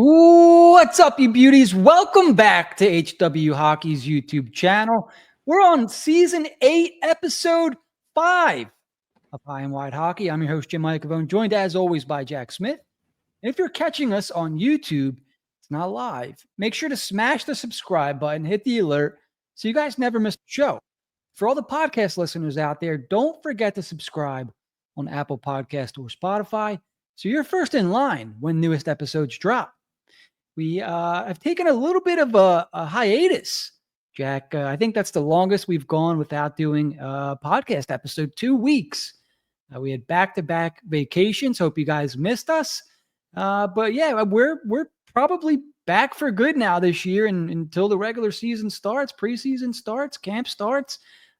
Ooh, what's up, you beauties? Welcome back to HW Hockey's YouTube channel. We're on season 8, episode 5 of High and Wide Hockey. I'm your host, Jim Micavone, joined as always by Jack Smith. And if you're catching us on YouTube, it's not live. Make sure to smash the subscribe button, hit the alert so you guys never miss the show. For all the podcast listeners out there, don't forget to subscribe on Apple Podcast or Spotify so you're first in line when newest episodes drop. We have taken a little bit of a hiatus, Jack. I think that's the longest we've gone without doing a podcast episode, 2 weeks. We had back-to-back vacations. Hope you guys missed us. But yeah, we're probably back for good now this year and until the regular season starts, preseason starts, camp starts.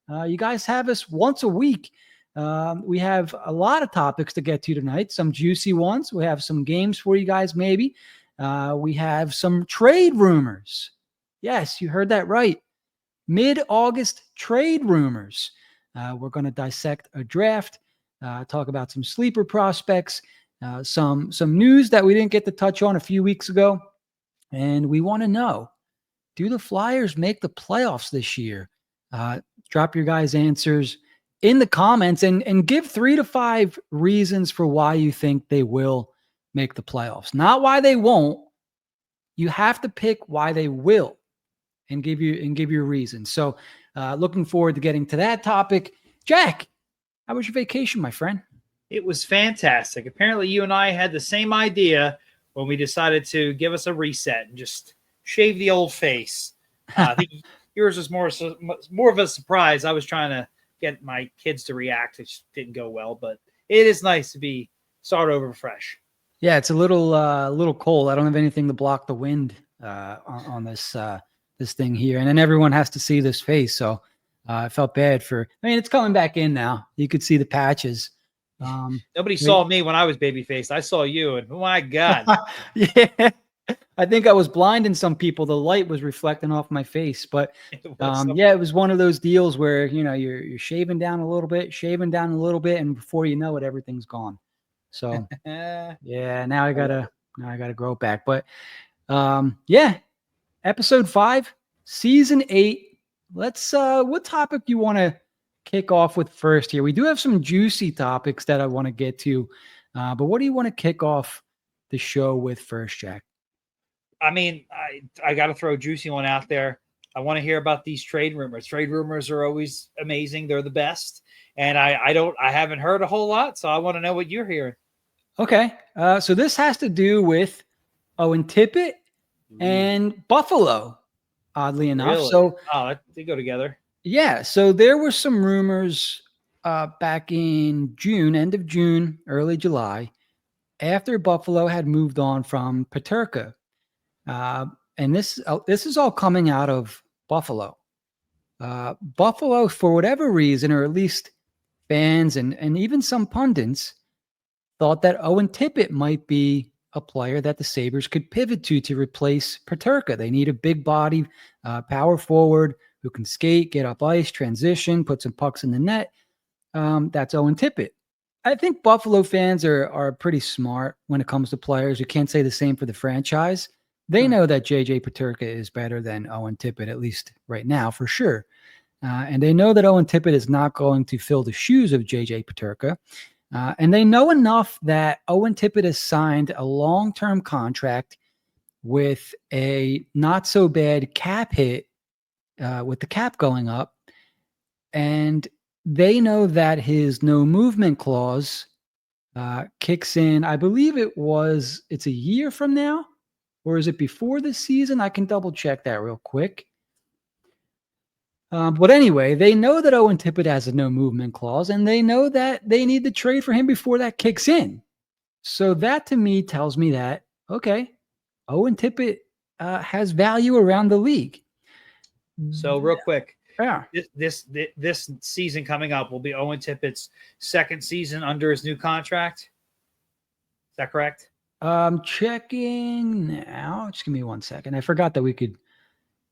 You guys have us once a week. We have a lot of topics to get to tonight, some juicy ones. We have some games for you guys maybe. We have some trade rumors. Yes, you heard that right. Mid-August trade rumors. We're going to dissect a draft, talk about some sleeper prospects, some news that we didn't get to touch on a few weeks ago. And we want to know, do the Flyers make the playoffs this year? Drop your guys' answers in the comments and give 3 to 5 reasons for why you think they will make the playoffs. Not why they won't. You have to pick why they will and give your reasons. So looking forward to getting to that topic. Jack, how was your vacation, my friend? It was fantastic. Apparently you and I had the same idea when we decided to give us a reset and just shave the old face. I think yours was more of a surprise. I was trying to get my kids to react. It just didn't go well, but it is nice to start over fresh. Yeah, it's a little cold. I don't have anything to block the wind on this thing here, and then everyone has to see this face. So I felt bad it's coming back in now. You could see the patches. Nobody saw me when I was baby faced. I saw you, and oh my God. Yeah, I think I was blinding some people. The light was reflecting off my face, but it was one of those deals where you're shaving down a little bit, and before you know it, everything's gone. So yeah, now I gotta grow it back. But episode 5, season 8. Let's what topic do you want to kick off with first here? We do have some juicy topics that I want to get to, but what do you want to kick off the show with first, Jack? I mean, I got to throw a juicy one out there. I want to hear about these trade rumors. Trade rumors are always amazing. They're the best. And I haven't heard a whole lot, so I want to know what you're hearing. Okay. So this has to do with Owen Tippett and Buffalo, oddly enough. Really? So they go together. Yeah. So there were some rumors back in June, end of June, early July, after Buffalo had moved on from Peterka. And this is all coming out of Buffalo. Buffalo, for whatever reason, or at least fans and even some pundits, thought that Owen Tippett might be a player that the Sabres could pivot to replace Peterka. They need a big body, power forward who can skate, get up ice, transition, put some pucks in the net. That's Owen Tippett. I think Buffalo fans are pretty smart when it comes to players. You can't say the same for the franchise. They know that JJ Peterka is better than Owen Tippett, at least right now, for sure. And they know that Owen Tippett is not going to fill the shoes of JJ Peterka. And they know enough that Owen Tippett has signed a long-term contract with a not-so-bad cap hit, with the cap going up. And they know that his no-movement clause kicks in, I believe it's a year from now, or is it before this season? I can double-check that real quick. But anyway, they know that Owen Tippett has a no-movement clause, and they know that they need to trade for him before that kicks in. So that, to me, tells me that, okay, Owen Tippett has value around the league. So real quick, yeah, this season coming up will be Owen Tippett's second season under his new contract. Is that correct? Checking now. Just give me 1 second. I forgot that we could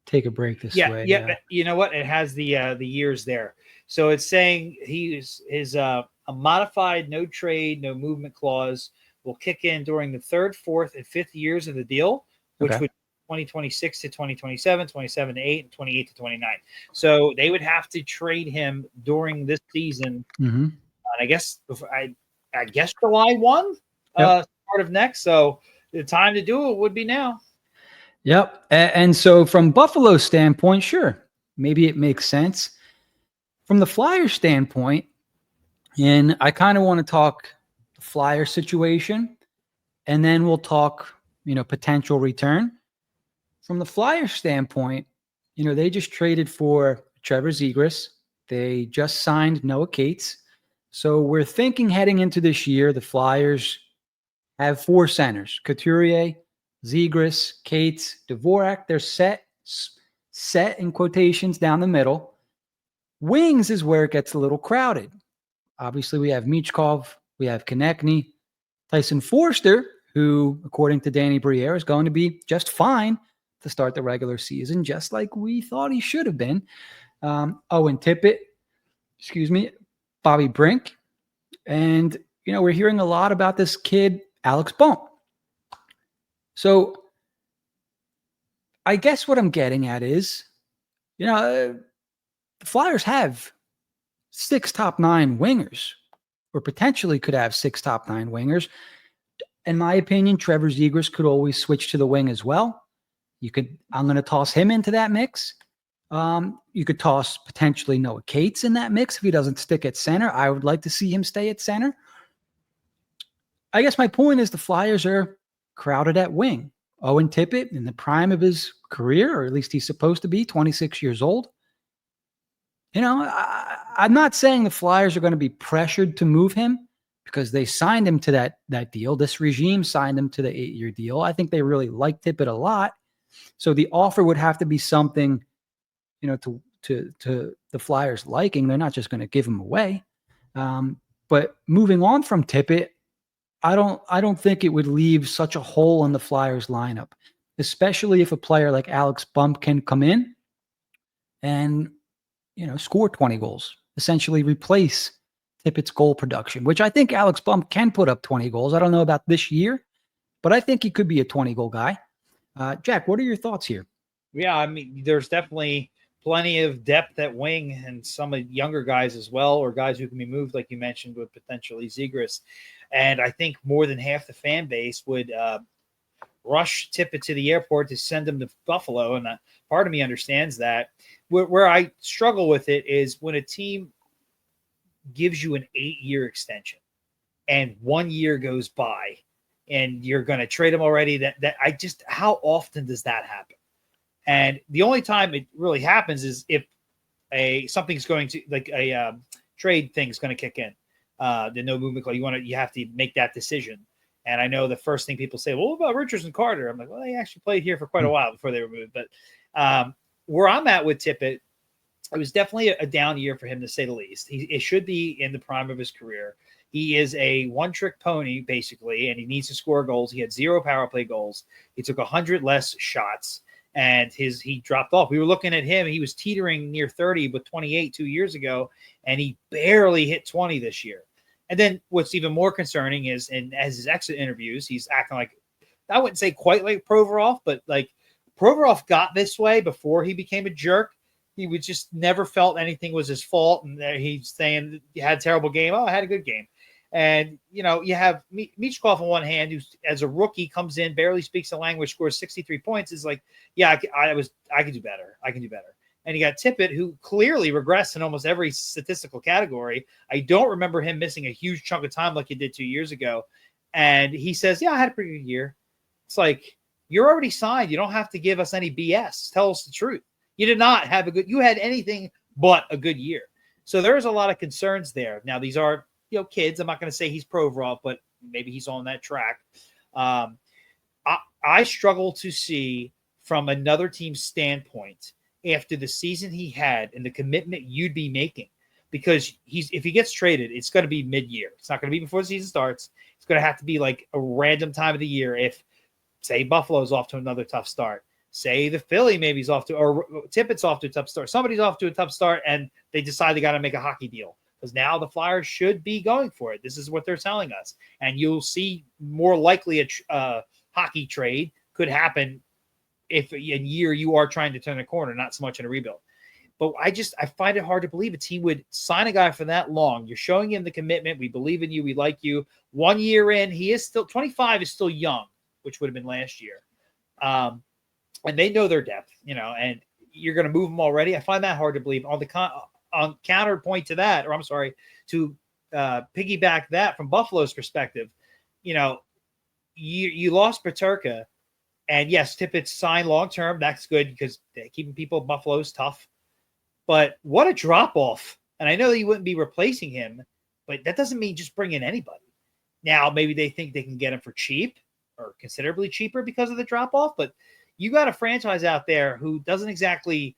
take a break this way. Yeah. You know what? It has the years there. So it's saying his a modified no trade, no movement clause will kick in during the third, fourth, and fifth years of the deal, which Okay. would 2026 to 2027, 27 to 8, and 28 to 29. So they would have to trade him during this season. Mm-hmm. And I guess I guess July 1, Yep. start of next. So the time to do it would be now. Yep. And so from Buffalo's standpoint, sure, maybe it makes sense. From the Flyers standpoint, and I kind of want to talk the Flyer situation, and then we'll talk, potential return. From the Flyers standpoint, they just traded for Trevor Zegras. They just signed Noah Cates. So we're thinking heading into this year, the Flyers have four centers: Couturier, Zegras, Cates, Dvorak. They're set in quotations down the middle. Wings is where it gets a little crowded. Obviously, we have Michkov, we have Konechny, Tyson Forster, who, according to Danny Briere, is going to be just fine to start the regular season, just like we thought he should have been. Owen Tippett, Bobby Brink. And, we're hearing a lot about this kid, Alex Bonk. So I guess what I'm getting at is, the Flyers have 6 top 9 wingers, or potentially could have 6 top 9 wingers. In my opinion, Trevor Zegras could always switch to the wing as well. I'm going to toss him into that mix. You could toss potentially Noah Cates in that mix if he doesn't stick at center. I would like to see him stay at center. I guess my point is the Flyers are crowded at wing. Owen Tippett, in the prime of his career, or at least he's supposed to be, 26 years old. I'm not saying the Flyers are going to be pressured to move him because they signed him to that deal. This regime signed him to the 8-year deal. I think they really like Tippett a lot. So the offer would have to be something, to the Flyers' liking. They're not just going to give him away. But moving on from Tippett, I don't think it would leave such a hole in the Flyers lineup, especially if a player like Alex Bump can come in and, score 20 goals, essentially replace Tippett's goal production, which I think Alex Bump can put up 20 goals. I don't know about this year, but I think he could be a 20-goal guy. Jack, what are your thoughts here? Yeah, I mean, there's definitely plenty of depth at wing and some younger guys as well, or guys who can be moved, like you mentioned, with potentially Zegras. And I think more than half the fan base would rush Tippett to the airport to send him to Buffalo. And part of me understands that. Where I struggle with it is when a team gives you an 8-year extension and 1 year goes by and you're going to trade him already. How often does that happen? And the only time it really happens is if something's going to, like a trade thing's going to kick in. The no movement clause. You have to make that decision. And I know the first thing people say, well, what about Richards and Carter? I'm like, well, they actually played here for quite a while before they were moved. But where I'm at with Tippett, it was definitely a down year for him, to say the least. It should be in the prime of his career. He is a one-trick pony, basically, and he needs to score goals. He had 0 power play goals. He took 100 less shots, and he dropped off. We were looking at him. He was teetering near 30 with 28 2 years ago, and he barely hit 20 this year. And then what's even more concerning is, and as his exit interviews, he's acting like, I wouldn't say quite like Provorov, but like Provorov got this way before he became a jerk. He would just never felt anything was his fault. And he's saying he had a terrible game. Oh, I had a good game. And, you have Michkov on one hand, who as a rookie comes in, barely speaks the language, scores 63 points. Is like, yeah, I can do better. I can do better. And you got Tippett, who clearly regressed in almost every statistical category. I don't remember him missing a huge chunk of time like he did 2 years ago. And he says, yeah, I had a pretty good year. It's like, you're already signed. You don't have to give us any BS. Tell us the truth. You did not have you had anything but a good year. So there's a lot of concerns there. Now, these are, kids. I'm not going to say he's Provorov, but maybe he's on that track. I struggle to see from another team's standpoint after the season he had and the commitment you'd be making, because if he gets traded, it's going to be mid-year. It's not going to be before the season starts. It's going to have to be like a random time of the year. If, say, Buffalo's off to another tough start, say the Philly maybe's off to, or Tippett's off to a tough start. Somebody's off to a tough start and they decide they got to make a hockey deal. because now the Flyers should be going for it. This is what they're telling us. And you'll see more likely a hockey trade could happen if in year you are trying to turn a corner, not so much in a rebuild. But I find it hard to believe a team would sign a guy for that long. You're showing him the commitment. We believe in you. We like you. 1 year in, he is still 25, is still young, which would have been last year. And they know their depth, and you're going to move him already. I find that hard to believe. On counterpoint to that, to piggyback that from Buffalo's perspective, you lost Peterka, and yes, Tippett's signed long term. That's good because keeping people Buffalo's tough. But what a drop off! And I know that you wouldn't be replacing him, but that doesn't mean just bring in anybody. Now maybe they think they can get him for cheap or considerably cheaper because of the drop off, but you got a franchise out there who doesn't exactly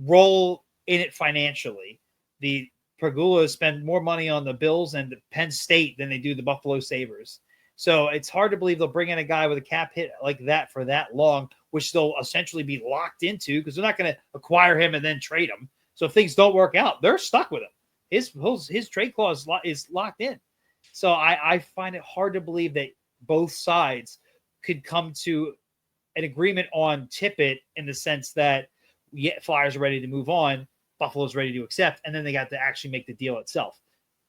roll in it financially. The Pergulas spend more money on the Bills and the Penn State than they do the Buffalo Sabres. So it's hard to believe they'll bring in a guy with a cap hit like that for that long, which they'll essentially be locked into because they're not going to acquire him and then trade him. So if things don't work out, they're stuck with him. His trade clause is locked in. So I find it hard to believe that both sides could come to an agreement on Tippett in the sense that Flyers are ready to move on, Buffalo's ready to accept, and then they got to actually make the deal itself.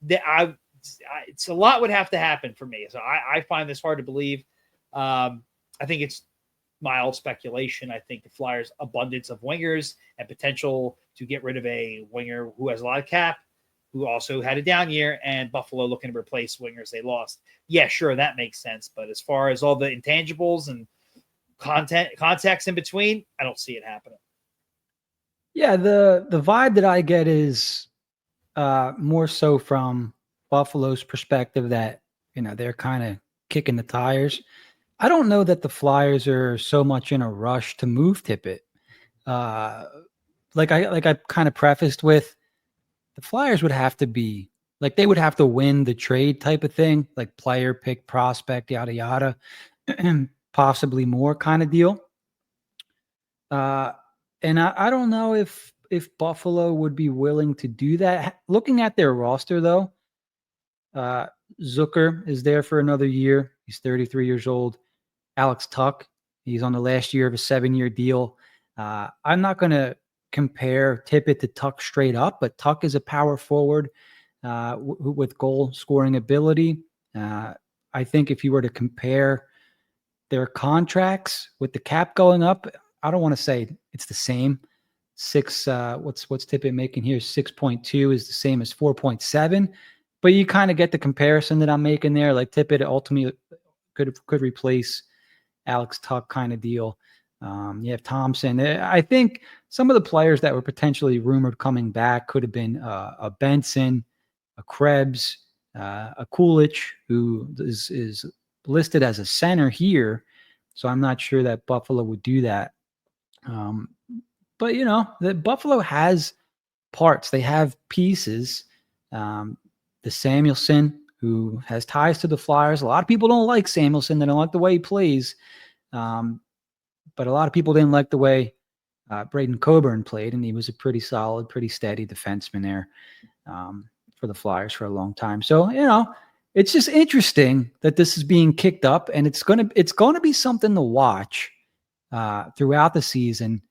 It's a lot would have to happen for me. So I find this hard to believe. I think it's mild speculation. I think the Flyers' abundance of wingers and potential to get rid of a winger who has a lot of cap, who also had a down year, and Buffalo looking to replace wingers they lost. Yeah, sure, that makes sense. But as far as all the intangibles and context in between, I don't see it happening. Yeah, the vibe that I get is more so from Buffalo's perspective that, they're kind of kicking the tires. I don't know that the Flyers are so much in a rush to move Tippett. Like I kind of prefaced with, the Flyers would have to be like, they would have to win the trade type of thing, like player pick, prospect, yada yada, possibly more kind of deal. And I don't know if Buffalo would be willing to do that. Looking at their roster, though, Zucker is there for another year. He's 33 years old. Alex Tuck, he's on the last year of a 7-year deal. I'm not going to compare Tippett to Tuck straight up, but Tuck is a power forward with goal scoring ability. I think if you were to compare their contracts with the cap going up, I don't want to say it's the same. What's Tippett making here? 6.2 is the same as 4.7, but you kind of get the comparison that I'm making there. Like Tippett ultimately could replace Alex Tuck kind of deal. You have Thompson. I think some of the players that were potentially rumored coming back could have been a Benson, a Krebs, a Kulich, who is listed as a center here. So I'm not sure that Buffalo would do that. But, the Buffalo has parts. They have pieces. The Samuelson, who has ties to the Flyers. A lot of people don't like Samuelson. They don't like the way he plays. But a lot of people didn't like the way Braden Coburn played, and he was a pretty solid, pretty steady defenseman there for the Flyers for a long time. So, it's just interesting that this is being kicked up, and it's going to be something to watch throughout the season,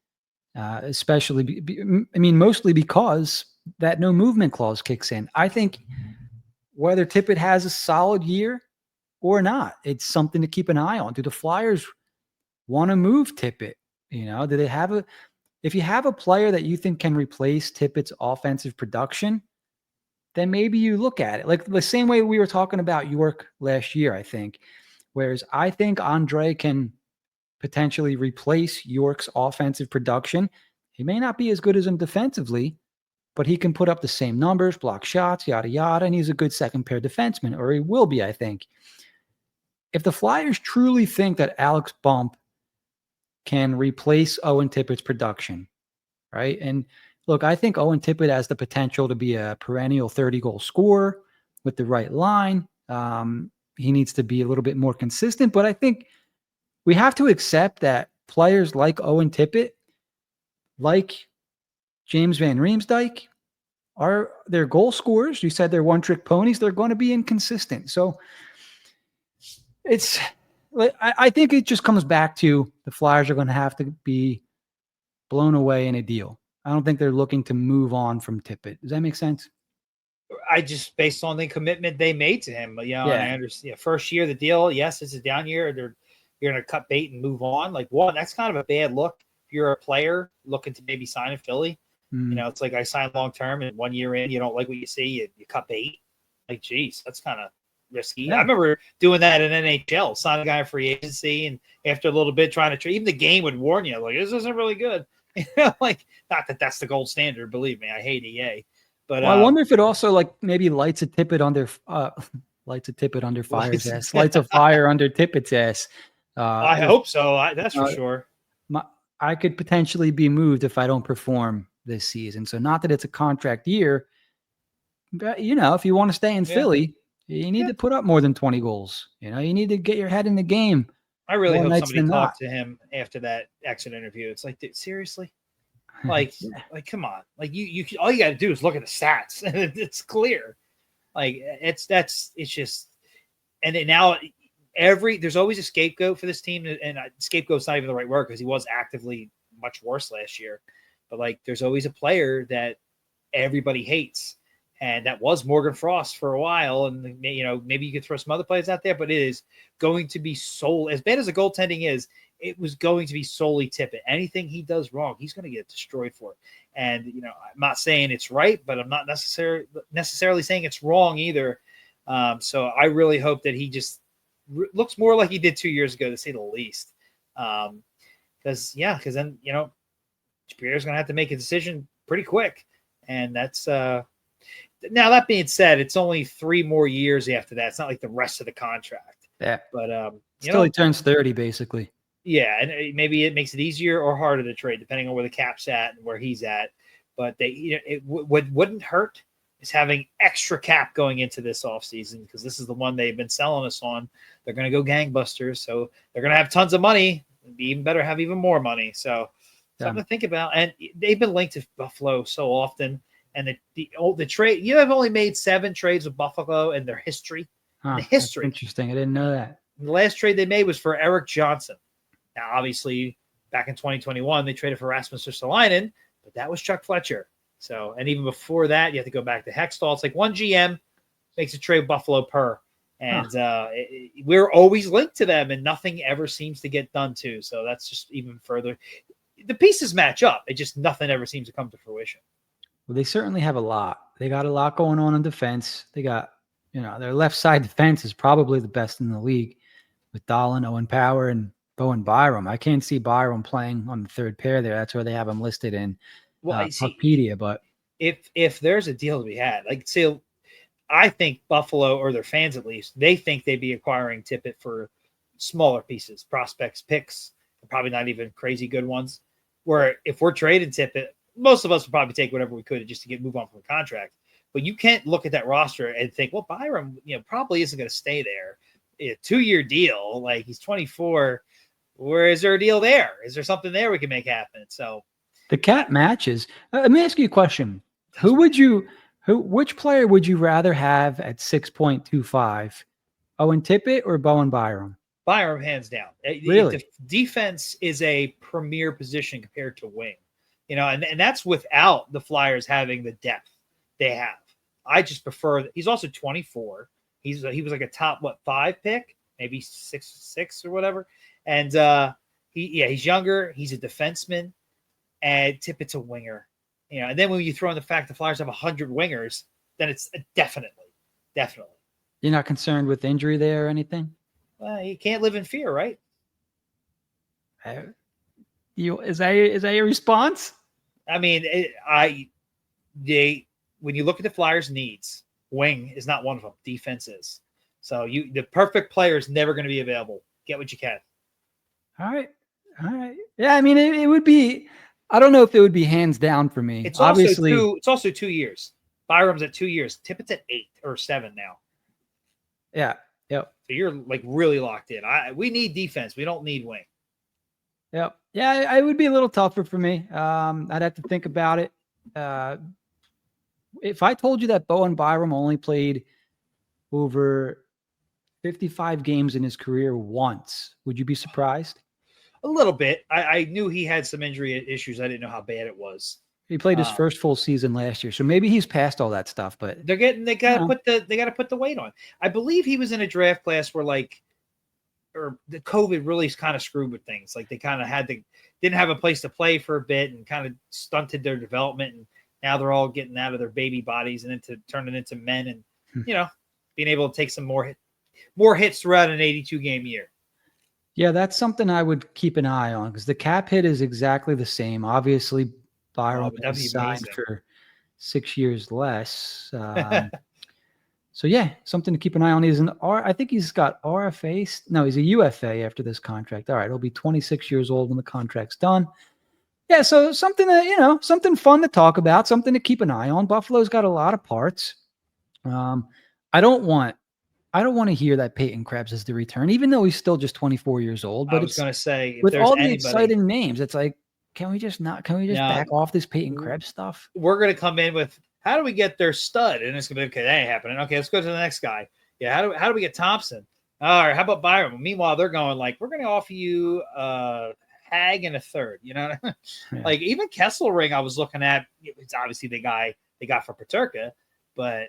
especially, mostly because that no movement clause kicks in. I think whether Tippett has a solid year or not, it's something to keep an eye on. Do the Flyers want to move Tippett? Do they have if you have a player that you think can replace Tippett's offensive production, then maybe you look at it like the same way we were talking about York last year, I think. Whereas I think Andre can potentially replace York's offensive production. He may not be as good as him defensively, but he can put up the same numbers, block shots, yada, yada, and he's a good second pair defenseman, or he will be, I think. If the Flyers truly think that Alex Bump can replace Owen Tippett's production, right? And look, I think Owen Tippett has the potential to be a perennial 30-goal scorer with the right line. He needs to be a little bit more consistent, but I think we have to accept that players like Owen Tippett, like James Van Riemsdyk, are their goal scorers. You said they're one-trick ponies. They're going to be inconsistent. So I think it just comes back to the Flyers are going to have to be blown away in a deal. I don't think they're looking to move on from Tippett. Does that make sense? I just based on the commitment they made to him, and I Yeah. understand. First year of the deal, yes, it's a down year. You're going to cut bait and move on. Like, one, that's kind of a bad look. If you're a player looking to maybe sign in Philly, it's like I signed long term, and 1 year in, you don't like what you see, you cut bait. Like, geez, that's kind of risky. Yeah. I remember doing that in NHL, sign a guy in free agency, and after a little bit trying to trade, even the game would warn you, like, this isn't really good. Like, not that that's the gold standard. Believe me, I hate EA. But I wonder if it also like maybe lights a Tippett under Fire's ass, lights a fire under Tippett's ass. I hope so. That's for sure. I could potentially be moved if I don't perform this season. So not that it's a contract year, but if you want to stay in Philly, you need to put up more than 20 goals. You need to get your head in the game. I really hope somebody talked to him after that exit interview. It's like, dude, seriously? Like, come on. Like, you all you got to do is look at the stats, and it's clear. Like, it's just, and now there's always a scapegoat for this team, and scapegoat's not even the right word because he was actively much worse last year. But like, there's always a player that everybody hates, and that was Morgan Frost for a while. And maybe you could throw some other players out there, but it is going to be as bad as the goaltending is. It was going to be solely Tippett. Anything he does wrong, he's going to get destroyed for it. And I'm not saying it's right, but I'm not necessarily saying it's wrong either. So I really hope that he just looks more like he did 2 years ago, to say the least. Because then Pierre's going to have to make a decision pretty quick, and that's now that being said, it's only 3 more years after that. It's not like the rest of the contract. Yeah, but still he turns 30 basically. Yeah, and maybe it makes it easier or harder to trade depending on where the cap's at and where he's at. But it wouldn't hurt is having extra cap going into this offseason, because this is the one they've been selling us on. They're going to go gangbusters, so they're going to have tons of money. It'd be even better have even more money. So something to think about. And they've been linked to Buffalo so often. And the trade, you have only made 7 trades with Buffalo in their history. The history. Interesting. I didn't know that. The last trade they made was for Eric Johnson. Now, obviously, back in 2021, they traded for Rasmus Ristolainen, but that was Chuck Fletcher. So, and even before that, you have to go back to Hextall. It's like one GM makes a trade Buffalo per. And we're always linked to them, and nothing ever seems to get done too. So that's just even further. The pieces match up. It just nothing ever seems to come to fruition. Well, they certainly have a lot. They got a lot going on in defense. They got, their left side defense is probably the best in the league with Dahlin, Owen Power, and Bowen Byram. I can't see Byram playing on the third pair there. That's where they have him listed in Puckpedia. But if there's a deal to be had, like, say, I think Buffalo, or their fans at least, they think they'd be acquiring Tippett for smaller pieces, prospects, picks, probably not even crazy good ones. Where if we're trading Tippett, most of us would probably take whatever we could just to move on from a contract. But you can't look at that roster and think, well, Byram, probably isn't going to stay there. A 2-year deal, like, he's 24. Where is there a deal there? Is there something there we can make happen? So the cap matches. Let me ask you a question. Which player would you rather have at 6.25? Owen Tippett or Bowen Byram? Byram, hands down. Really? Defense is a premier position compared to wing. And that's without the Flyers having the depth they have. I just prefer that. He's also 24. He was like a top 5 pick, maybe 6 or whatever. And he's younger. He's a defenseman, and Tippett's a winger. And then when you throw in the fact the Flyers have 100 wingers, then it's definitely. You're not concerned with injury there or anything? Well, you can't live in fear, right? Is that your response? I mean, when you look at the Flyers' needs, wing is not one of them. Defense is. So the perfect player is never going to be available. Get what you can. All right. Yeah, I mean, it would be. I don't know if it would be hands down for me. It's also 2 years. Byram's at 2 years. Tippett's at 8 or 7 now. Yeah. Yep. So you're like really locked in. We need defense. We don't need wing. Yep. Yeah, it would be a little tougher for me. I'd have to think about it. If I told you that Bowen Byram only played over 55 games in his career once, would you be surprised? A little bit. I knew he had some injury issues. I didn't know how bad it was. He played his first full season last year, so maybe he's past all that stuff. But they got to put the weight on. I believe he was in a draft class where or the COVID really kind of screwed with things. Like they kind of didn't have a place to play for a bit and kind of stunted their development. And now they're all getting out of their baby bodies and turning into men and, being able to take some more hits throughout an 82 game year. Yeah, that's something I would keep an eye on because the cap hit is exactly the same. Obviously, Byron was signed for 6 years less. So yeah, something to keep an eye on. I think he's got RFA. No, he's a UFA after this contract. All right, he'll be 26 years old when the contract's done. Yeah, so something something fun to talk about, something to keep an eye on. Buffalo's got a lot of parts. I don't want to hear that Peyton Krebs is the return, even though he's still just 24 years old. But I was going to say, with all the exciting names, it's like, can we just back off this Peyton Krebs stuff? We're going to come in with, how do we get their stud? And it's going to be, okay, that ain't happening. Okay, let's go to the next guy. Yeah, how do we get Thompson? All right, how about Byron? Meanwhile, they're going like, we're going to offer you Hag and a third. Yeah. Like even Kesselring, I was looking at. It's obviously the guy they got for Paterka, but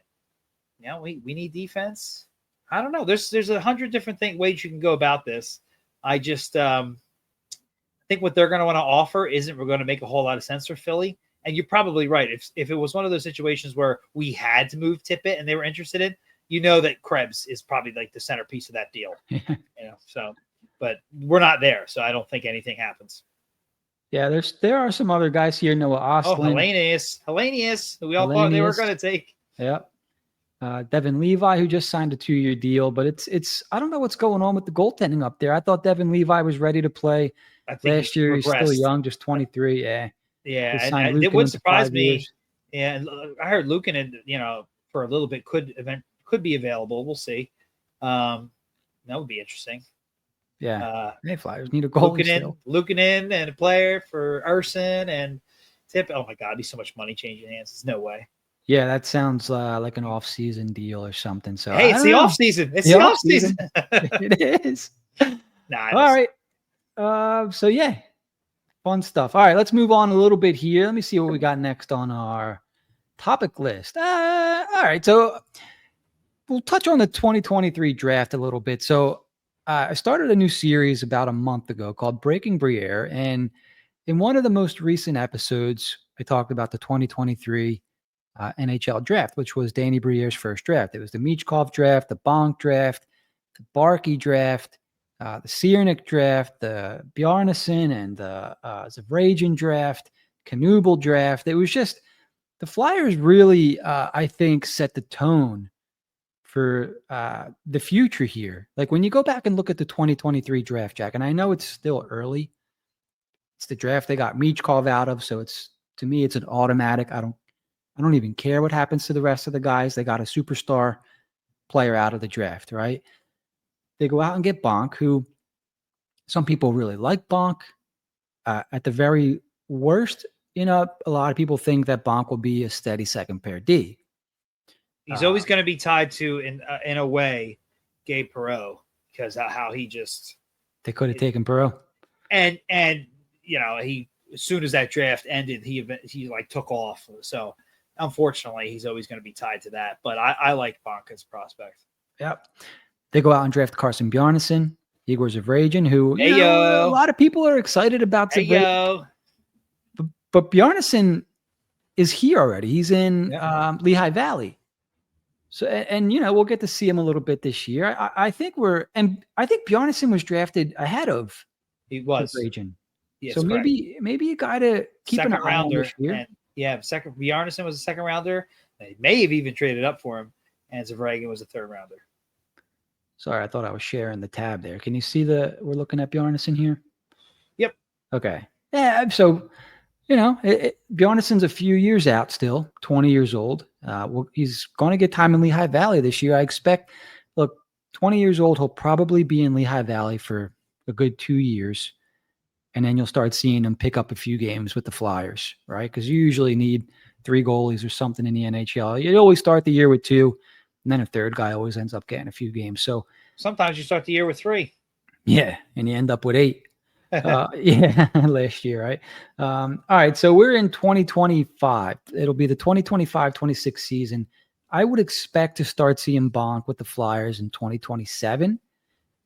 we need defense. I don't know. There's 100 different ways you can go about this. I just think what they're going to want to offer isn't going to make a whole lot of sense for Philly. And you're probably right. If it was one of those situations where we had to move Tippett and they were interested in, that Krebs is probably like the centerpiece of that deal. So, but we're not there, so I don't think anything happens. Yeah, there are some other guys here. Noah Ostlund. Oh, Hellenius, who we all thought they were going to take. Yeah. Devin Levi, who just signed a 2-year deal, but it's I don't know what's going on with the goaltending up there. I thought Devin Levi was ready to play last year. He's still young, just 23. Yeah. Yeah, and it would surprise me. Years. Yeah, and I heard Luukkonen, for a little bit could be available. We'll see. That would be interesting. Yeah, Flyers need a goalie. Luukkonen and a player for Urson and Tip. Oh my God, it'd be so much money changing hands. There's no way. Yeah, that sounds like an off-season deal or something. So hey, it's the off-season. It's the off-season. It is. All right. So yeah. Fun stuff. All right, let's move on a little bit here. Let me see what we got next on our topic list. All right, so we'll touch on the 2023 draft a little bit. So I started a new series about a month ago called Breaking Briere, and in one of the most recent episodes, I talked about the 2023 NHL draft, which was Danny Briere's first draft. It was the Michkov draft, the Bonk draft, the Barkey draft, the Ciernik draft, the Bjarnason and the Zavrajan draft, Knubel draft. It was just the Flyers really, I think, set the tone for the future here. Like when you go back and look at the 2023 draft, Jack, and I know it's still early. It's the draft they got Michkov out of, so to me it's an automatic. I don't even care what happens to the rest of the guys. They got a superstar player out of the draft, right? They go out and get Bonk, who some people really like Bonk. At the very worst, a lot of people think that Bonk will be a steady second pair D. He's always going to be tied to, in a way, Gabe Perreault, because how he just... They could have taken Perreault. And he, as soon as that draft ended, he took off. So, unfortunately, he's always going to be tied to that. But I like Bonk as a prospect. Yep. They go out and draft Carson Bjarnason, Igor Zavrajan, who a lot of people are excited about. But Bjarnason is here already. He's in Lehigh Valley. So, and we'll get to see him a little bit this year. I think Bjarnason was drafted ahead of Zavrajan. Yes, so maybe a guy to keep an eye on this year. Bjarnason was a second rounder. They may have even traded up for him, and Zavrajan was a third rounder. Sorry, I thought I was sharing the tab there. Can you see we're looking at Bjarnason here? Yep. Okay. Yeah. So, Bjarnason's a few years out still, 20 years old. He's going to get time in Lehigh Valley this year. I expect, 20 years old, he'll probably be in Lehigh Valley for a good 2 years. And then you'll start seeing him pick up a few games with the Flyers, right? Because you usually need 3 goalies or something in the NHL. You always start the year with 2, and then a third guy always ends up getting a few games. So sometimes you start the year with 3. yeah, and you end up with 8. Yeah, last year, right? All right, so we're in 2025. It'll be the 2025-26 season. I would expect to start seeing Bonk with the Flyers in 2027.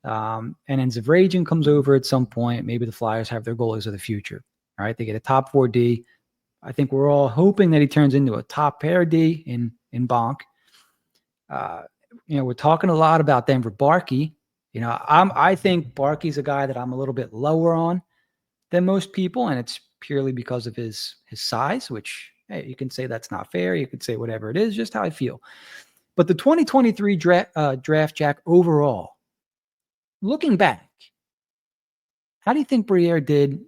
And then Reagan comes over at some point. Maybe the Flyers have their goalies of the future. All right, they get a top 4 D. I think we're all hoping that he turns into a top pair D in Bonk. We're talking a lot about Denver Barkey. I think Barkey's a guy that I'm a little bit lower on than most people, and it's purely because of his size, which, hey, you can say that's not fair. You could say whatever it is, just how I feel. But the 2023 draft, Jack, overall, looking back, how do you think Briere did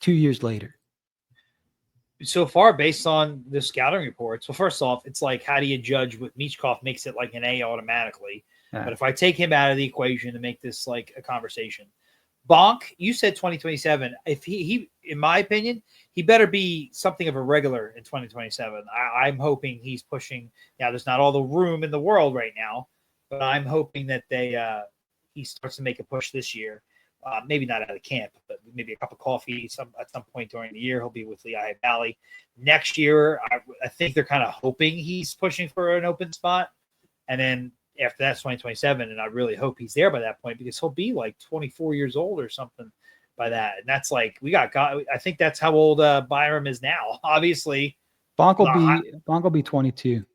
2 years later? So far, based on the scouting reports, well, first off, it's like, how do you judge what Michkov makes it like an A automatically? Yeah. But if I take him out of the equation to make this like a conversation, Bonk, you said 2027. If he, in my opinion, he better be something of a regular in 2027. I'm hoping he's pushing. Now, there's not all the room in the world right now, but I'm hoping that he starts to make a push this year. Maybe not out of camp, but maybe a cup of coffee at some point during the year. He'll be with Lehigh Valley. Next year, I think they're kind of hoping he's pushing for an open spot. And then after that's 2027, and I really hope he's there by that point, because he'll be like 24 years old or something by that. And that's like, I think that's how old Byram is now. Obviously, Bonk will be 22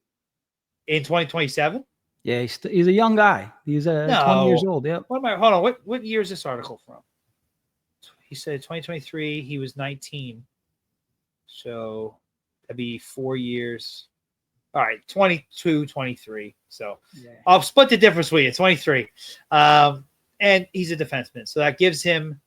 in 2027. Yeah, he's a young guy. He's 20 years old. Yep. Hold on. What year is this article from? He said 2023. He was 19. So that'd be 4 years. All right, 22, 23. So yeah. I'll split the difference with you. 23. And he's a defenseman. So that gives him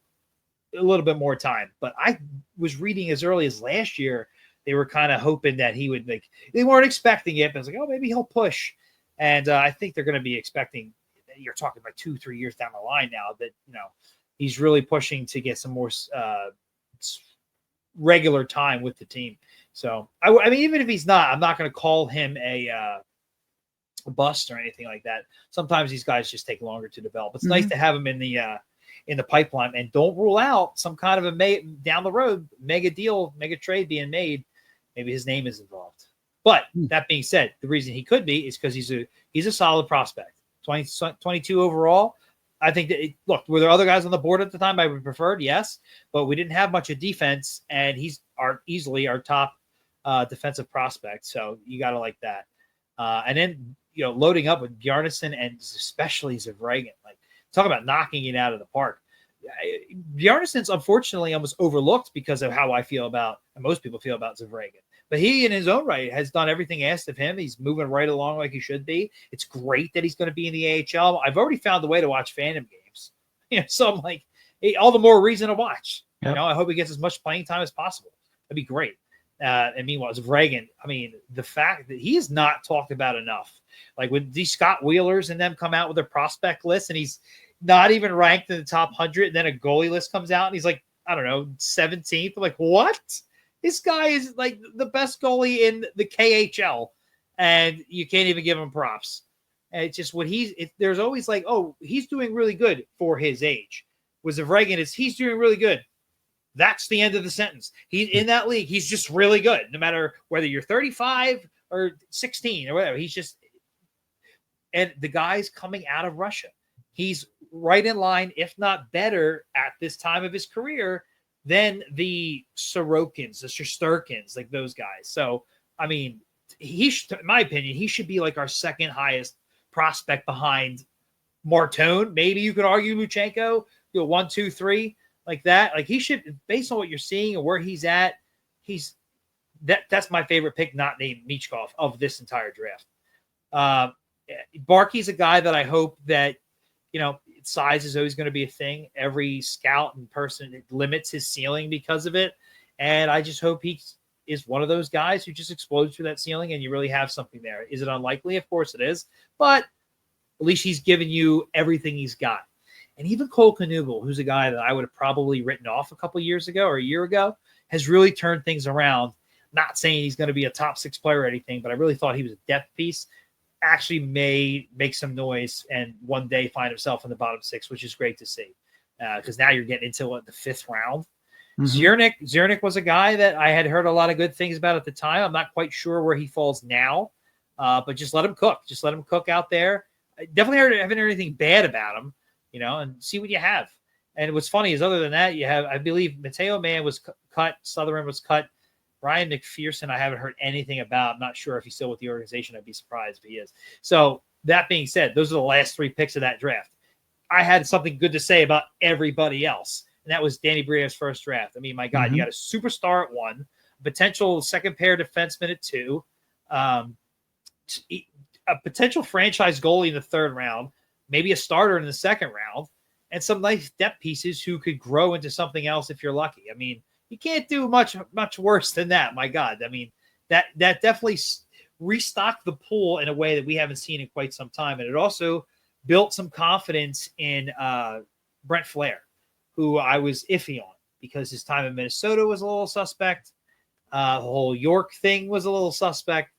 a little bit more time. But I was reading as early as last year, they were kind of hoping that he would they weren't expecting it, but it's like, oh, maybe he'll push. And I think they're going to be expecting, you're talking about 2-3 years down the line now, that, he's really pushing to get some more regular time with the team. So, I mean, even if he's not, I'm not going to call him a bust or anything like that. Sometimes these guys just take longer to develop. It's nice to have him in the pipeline, and don't rule out some kind of down the road mega deal, mega trade being made. Maybe his name is involved. But that being said, the reason he could be is because he's a solid prospect. 22 overall. I think that were there other guys on the board at the time I would preferred? Yes, but we didn't have much of defense, and he's easily our top defensive prospect. So you got to like that. And then loading up with Bjarnason and especially Reagan, like talk about knocking it out of the park. Bjarnason's unfortunately almost overlooked because of how I feel about, and most people feel about Reagan. But he, in his own right, has done everything asked of him. He's moving right along like he should be. It's great that he's going to be in the AHL. I've already found a way to watch fandom games. So I'm like, hey, all the more reason to watch. Yep. I hope he gets as much playing time as possible. That'd be great. And meanwhile, Reagan, I mean, the fact that he is not talked about enough. Like when these Scott Wheelers and them come out with their prospect list, and he's not even ranked in the top 100, and then a goalie list comes out, and he's like, I don't know, 17th. I'm like, what? This guy is like the best goalie in the KHL, and you can't even give him props. And it's just there's always like, oh, he's doing really good for his age. With Reagan, he's doing really good. That's the end of the sentence. He's in that league. He's just really good, no matter whether you're 35 or 16 or whatever. And the guy's coming out of Russia. He's right in line, if not better, at this time of his career than the Sorokins, the Shesterkins, like those guys. So, I mean, in my opinion, he should be like our second highest prospect behind Martone. Maybe you could argue Luchenko, 1, 2, 3, like that. Like he should, based on what you're seeing and where he's at, that's my favorite pick, not named Michkov, of this entire draft. Barkey's a guy that I hope that, size is always going to be a thing. Every scout and person limits his ceiling because of it. And I just hope he is one of those guys who just explodes through that ceiling and you really have something there. Is it unlikely? Of course it is. But at least he's given you everything he's got. And even Cole Knuble, who's a guy that I would have probably written off a couple years ago or a year ago, has really turned things around. Not saying he's going to be a top 6 player or anything, but I really thought he was a depth piece. Actually may make some noise and one day find himself in the bottom 6, which is great to see. Because now you're getting into the 5th round. Ziernik was a guy that I had heard a lot of good things about at the time. I'm not quite sure where he falls now, but just let him cook. Just let him cook out there. I definitely haven't heard anything bad about him, and see what you have. And what's funny is other than that, you have, I believe, Mateo Mann was cut. Sutherland was cut. Ryan McPherson, I haven't heard anything about. I'm not sure if he's still with the organization. I'd be surprised if he is. So that being said, those are the last 3 picks of that draft. I had something good to say about everybody else. And that was Danny Brière's first draft. I mean, my God, you got a superstar at 1, potential second pair defenseman at 2, a potential franchise goalie in the 3rd round, maybe a starter in the 2nd round, and some nice depth pieces who could grow into something else if you're lucky. I mean, you can't do much worse than that. My God, I mean, that definitely restocked the pool in a way that we haven't seen in quite some time, and it also built some confidence in Brent Flair, who I was iffy on because his time in Minnesota was a little suspect. The whole York thing was a little suspect.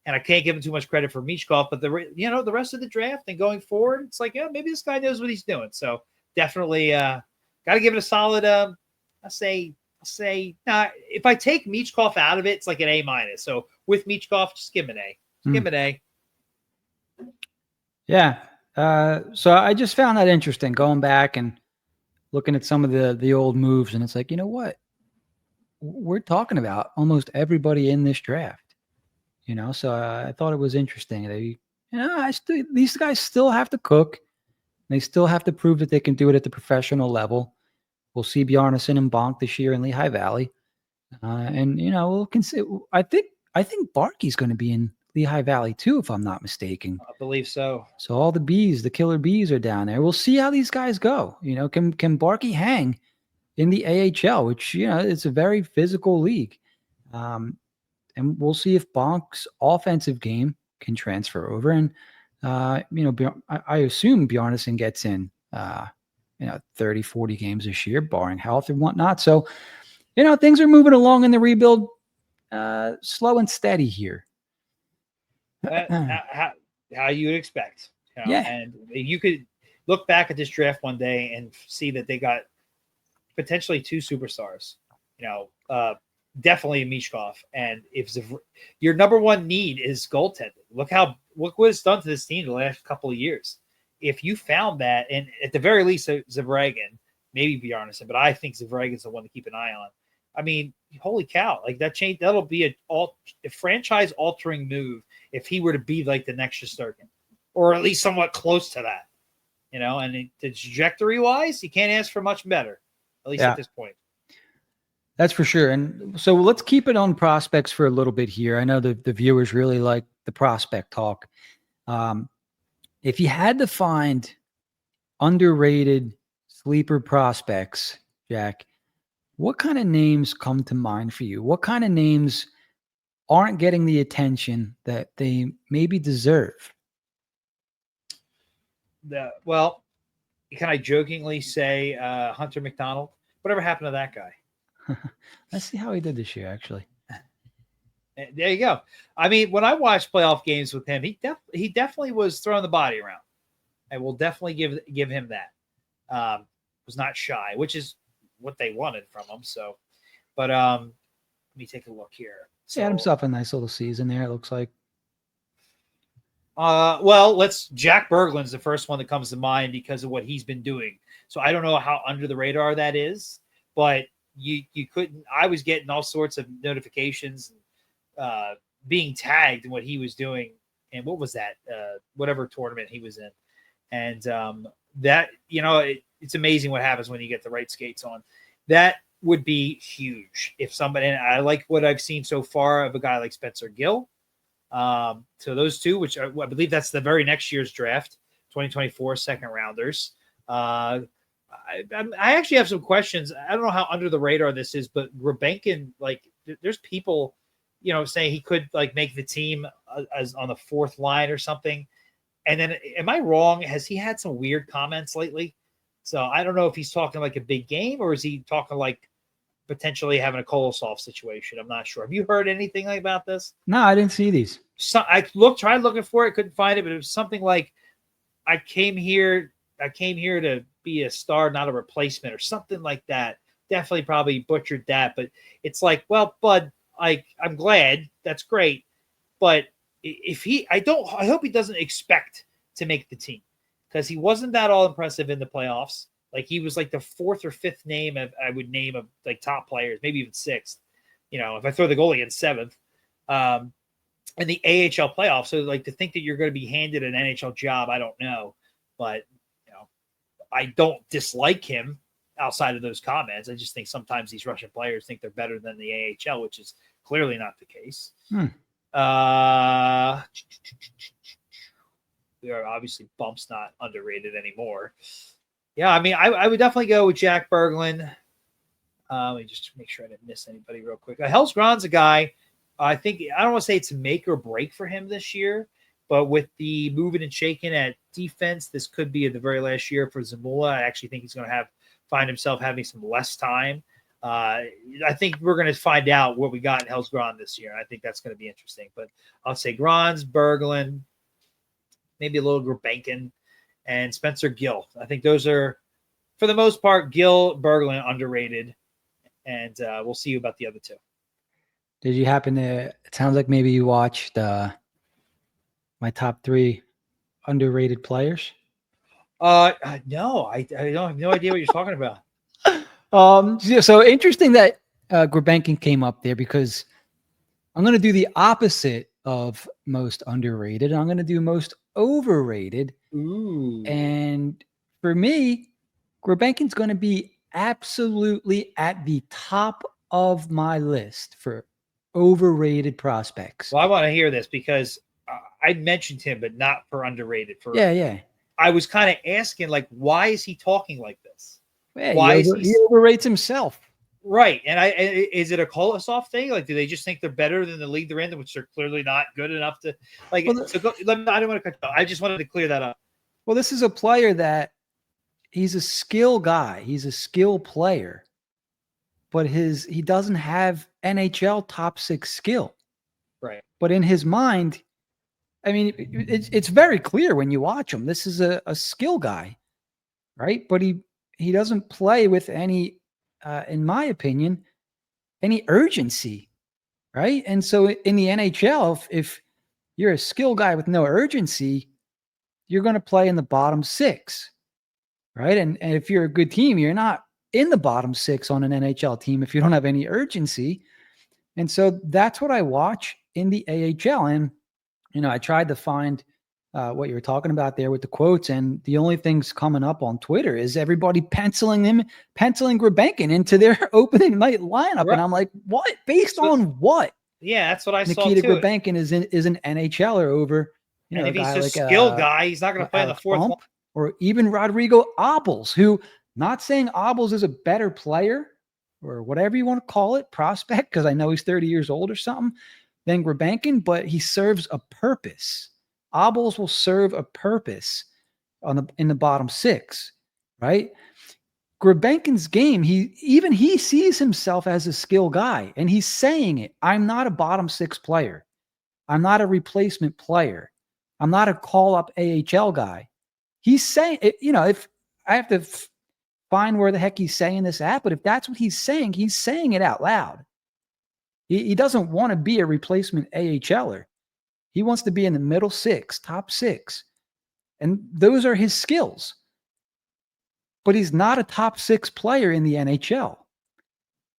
And I can't give him too much credit for Michkov, but the rest of the draft and going forward, it's like, maybe this guy knows what he's doing. So definitely got to give it a solid, I'll say, if I take Michkov out of it, it's like an A-. So with Michkov, just give him an A. Give him an A. Yeah. So I just found that interesting going back and looking at some of the old moves, and it's like, you know what? We're talking about almost everybody in this draft, so I thought it was interesting. These guys still have to cook. They still have to prove that they can do it at the professional level. We'll see Bjarnason and Bonk this year in Lehigh Valley. And we'll consider, I think Barkey's going to be in Lehigh Valley too, if I'm not mistaken. I believe so. So all the killer bees are down there. We'll see how these guys go. Can Barkey hang in the AHL, which, it's a very physical league. And we'll see if Bonk's offensive game can transfer over. And, I assume Bjarnason gets in, 30, 40 games this year, barring health and whatnot. So, things are moving along in the rebuild, slow and steady here. How you would expect. Yeah. And you could look back at this draft one day and see that they got potentially 2 superstars, definitely Michkov. And if your number one need is goaltending, look what it's done to this team the last couple of years. If you found that, and at the very least, Reagan, maybe Bjarnason, but I think Reagan's the one to keep an eye on. I mean, holy cow! Like that'll be a franchise altering move if he were to be like the next Shesterkin, or at least somewhat close to that. And the trajectory wise, you can't ask for much better, at least at this point. That's for sure. And so let's keep it on prospects for a little bit here. I know the viewers really like the prospect talk. If you had to find underrated sleeper prospects, Jack, what kind of names come to mind for you? What kind of names aren't getting the attention that they maybe deserve? Well, can I jokingly say Hunter McDonald? Whatever happened to that guy? Let's see how he did this year, actually. There you go. I mean, when I watched playoff games with him, he definitely was throwing the body around. I will definitely give him that. Was not shy, which is what they wanted from him. So, but let me take a look here. He had himself a nice little season there, it looks like. Well, Jack Berglund's the first one that comes to mind because of what he's been doing. So I don't know how under the radar that is, but you couldn't. I was getting all sorts of notifications, being tagged in what he was doing, and what was that? Whatever tournament he was in, and that it's amazing what happens when you get the right skates on. That would be huge if somebody. And I like what I've seen so far of a guy like Spencer Gill. So those two, which I believe that's the very next year's draft, 2024 second rounders. I actually have some questions. I don't know how under the radar this is, but Rebenkin, there's people, saying he could make the team as on the 4th line or something. And then, am I wrong? Has he had some weird comments lately? So I don't know if he's talking like a big game or is he talking like potentially having a Kolosov situation. I'm not sure. Have you heard anything about this? No, I didn't see these. So I tried looking for it, couldn't find it, but it was something like, I came here to be a star, not a replacement, or something like that. Definitely probably butchered that, but it's like, well, bud, I'm glad, that's great, but I hope he doesn't expect to make the team, because he wasn't that all impressive in the playoffs. Like, he was like the fourth or fifth name I would name of like top players, maybe even sixth. If I throw the goalie in seventh, in the AHL playoffs. So, like, to think that you're going to be handed an NHL job, I don't know, but I don't dislike him outside of those comments. I just think sometimes these Russian players think they're better than the AHL, which is clearly not the case. Obviously, Bump's not underrated anymore. Yeah, I mean, I would definitely go with Jack Berglund. Let me just make sure I didn't miss anybody real quick. Hellsgren's a guy. I don't want to say it's a make or break for him this year, but with the moving and shaking at defense, this could be the very last year for Zamula. I actually think he's going to find himself having some less time. I think we're going to find out what we got in Hellsgren this year. I think that's going to be interesting. But I'll say Grans, Berglund, maybe a little Gulbenkian, and Spencer Gill. I think those are, for the most part, Gill, Berglund, underrated. And we'll see about the other two. Did you happen to? It sounds like maybe you watched my top 3 underrated players. No, I don't have no idea what you're talking about. So interesting that Gulbenkian came up there, because I'm going to do the opposite of most underrated. I'm going to do most overrated. Ooh. And for me, Gulbenkian's going to be absolutely at the top of my list for overrated prospects. Well, I want to hear this, because I mentioned him, but not for underrated. Yeah. I was kind of asking, like, why is he talking like this? Yeah, why he overrates himself? Right. And is it a Kolosov thing? Like, do they just think they're better than the league they're in, which they're clearly not good enough to, like? Well, I don't want to cut you off. I just wanted to clear that up. Well, this is a player that he's a skill guy. He's a skill player, but he doesn't have NHL top 6 skill. Right. But in his mind, I mean, it's very clear when you watch him. This is a skill guy, right? But he doesn't play with any, in my opinion, any urgency, right? And so in the NHL, if you're a skill guy with no urgency, you're going to play in the bottom 6, right? And if you're a good team, you're not in the bottom 6 on an NHL team if you don't have any urgency. And so that's what I watch in the AHL. And, I tried to find what you were talking about there with the quotes, and the only things coming up on Twitter is everybody penciling Gulbenkian into their opening night lineup. Right. And I'm like, what? Based on what? Yeah, that's what I saw too. Nikita Gulbenkian is an NHLer over, and if he's a skill guy, he's not going to play in the fourth one. Or even Rodrigo Obels, who, not saying Obels is a better player or whatever you want to call it, prospect, because I know he's 30 years old or something, than Gulbenkian, but he serves a purpose. Obels will serve a purpose in the bottom 6, right? Gulbenkian's game, he sees himself as a skill guy, and he's saying it. I'm not a bottom 6 player. I'm not a replacement player. I'm not a call-up AHL guy. He's saying it, if I have to find where the heck he's saying this at, but if that's what he's saying it out loud. He doesn't want to be a replacement AHLer. He wants to be in the middle 6, top 6. And those are his skills. But he's not a top 6 player in the NHL.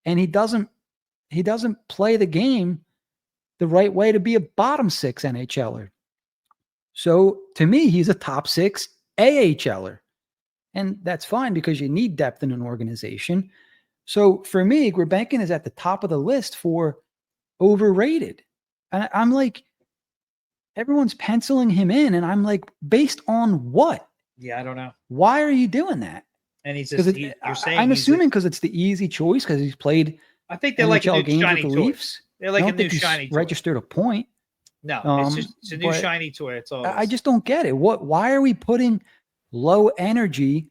And he doesn't play the game the right way to be a bottom 6 NHLer. So to me, he's a top 6 AHLer. And that's fine, because you need depth in an organization. So for me, Gulbenkian is at the top of the list for overrated. And I'm like, everyone's penciling him in, and I'm like, based on what? Yeah, I don't know. Why are you doing that? And he's just, you're saying, I'm assuming because it's the easy choice, because he's played. I think they're like a new shiny toy. Leafs. They're like a new shiny toy. Registered a point. No, it's a new shiny toy. It's all. I just don't get it. Why are we putting low energy,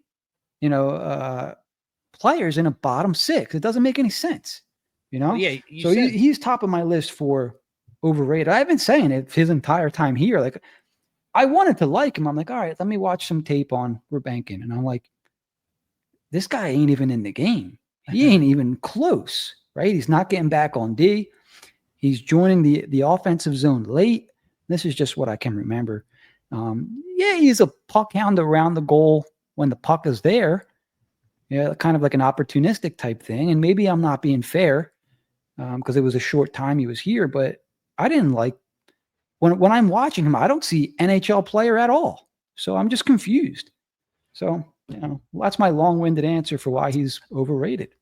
players in a bottom 6. It doesn't make any sense, you know? Well, yeah, So he's top of my list for overrated. I've been saying it his entire time here. Like, I wanted to like him. I'm like, all right, let me watch some tape on Rebankin. And I'm like, this guy ain't even in the game. He ain't even close, right? He's not getting back on D. He's joining the offensive zone late. This is just what I can remember. Yeah, he's a puck hound around the goal when the puck is there. Yeah, kind of like an opportunistic type thing. And maybe I'm not being fair because it was a short time he was here, but I didn't like when I'm watching him, I don't see NHL player at all. So I'm just confused. So, that's my long-winded answer for why he's overrated.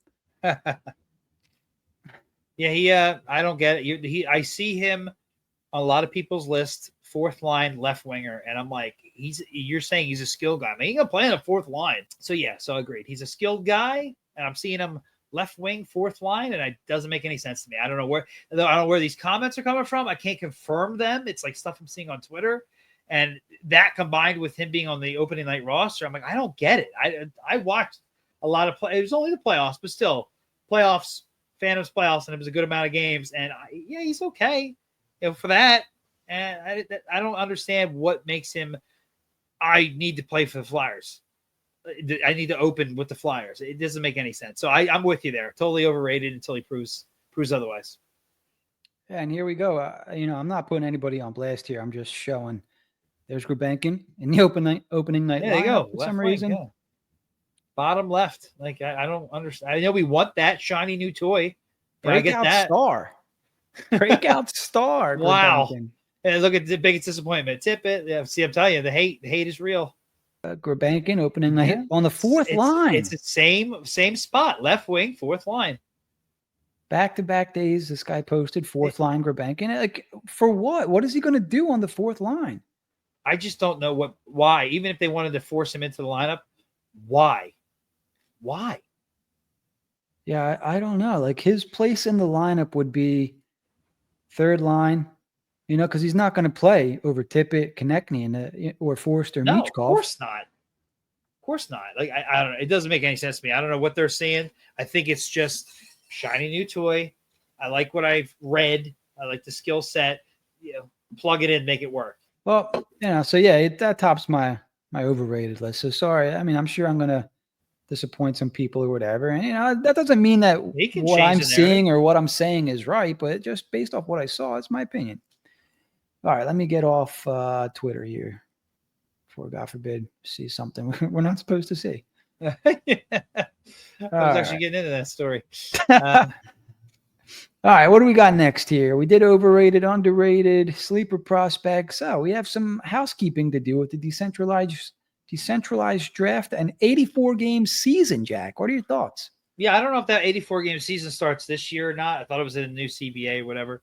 Yeah, I don't get it. I see him on a lot of people's list, fourth line left winger, and I'm like, you're saying he's a skilled guy. I mean, he can play on a fourth line. So yeah, so agreed. He's a skilled guy, and I'm seeing him left wing, fourth line, and it doesn't make any sense to me. I don't know where these comments are coming from. I can't confirm them. It's like stuff I'm seeing on Twitter. And that combined with him being on the opening night roster, I'm like, I don't get it. I watched a lot of play. It was only the playoffs, but still playoffs, Phantoms playoffs, and it was a good amount of games. And he's okay for that. And I don't understand what makes him. I need to play for the Flyers. I need to open with the Flyers. It doesn't make any sense. So I'm with you there. Totally overrated until he proves otherwise. Yeah, and here we go. I'm not putting anybody on blast here. I'm just showing. There's Grubenkin in the opening night. There you go. For some reason. Yeah. Bottom left. Like, I don't understand. I know we want that shiny new toy. Breakout I get that. Star. Breakout star. Wow. And look at the biggest disappointment. Tippett. Yeah, see, I'm telling you, the hate is real. Grubenkin opening night on the fourth line. It's the same spot. Left wing, fourth line. Back-to-back days, this guy posted fourth line Grubenkin. Like, for what? What is he going to do on the fourth line? I just don't know why. Even if they wanted to force him into the lineup, why? Yeah, I don't know. Like, his place in the lineup would be third line, because he's not going to play over Tippett, Konechny, or Forster, no, Michkov. Of course not. Like, I don't know. It doesn't make any sense to me. I don't know what they're saying. I think it's just shiny new toy. I like what I've read. I like the skill set. Plug it in, make it work. Well, so yeah, that tops my overrated list. So sorry. I mean, I'm sure I'm going to disappoint some people or whatever. And, that doesn't mean that what I'm seeing or what I'm saying is right, but just based off what I saw, it's my opinion. All right, let me get off Twitter here before, God forbid, see something we're not supposed to see. I was actually getting into that story. All right, what do we got next here? We did overrated, underrated, sleeper prospects. Oh, we have some housekeeping to do with the decentralized draft and 84-game season, Jack. What are your thoughts? Yeah, I don't know if that 84-game season starts this year or not. I thought it was in a new CBA or whatever.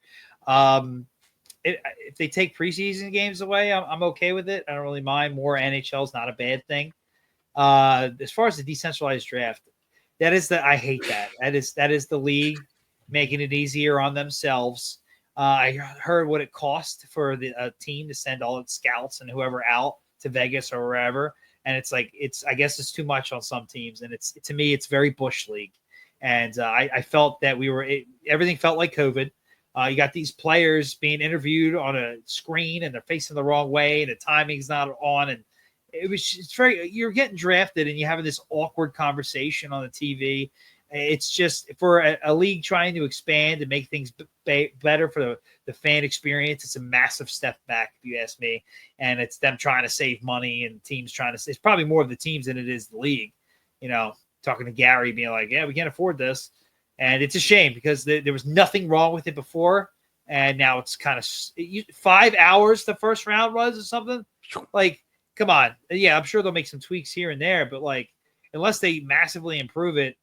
If they take preseason games away, I'm okay with it. I don't really mind. More NHL is not a bad thing. As far as the decentralized draft, I hate that. That is the league making it easier on themselves. I heard what it cost for the team to send all its scouts and whoever out to Vegas or wherever. And I guess it's too much on some teams. And to me, it's very Bush League. And I felt that everything felt like COVID. You got these players being interviewed on a screen and they're facing the wrong way and the timing's not on. And you're getting drafted and you're having this awkward conversation on the TV. It's just for a league trying to expand and make things better for the fan experience. It's a massive step back, if you ask me. And it's them trying to save money and teams it's probably more of the teams than it is the league. Talking to Gary being like, yeah, we can't afford this. And it's a shame because there was nothing wrong with it before. And now it's kind of 5 hours the first round was or something. Like, come on. Yeah, I'm sure they'll make some tweaks here and there. But, like, unless they massively improve it,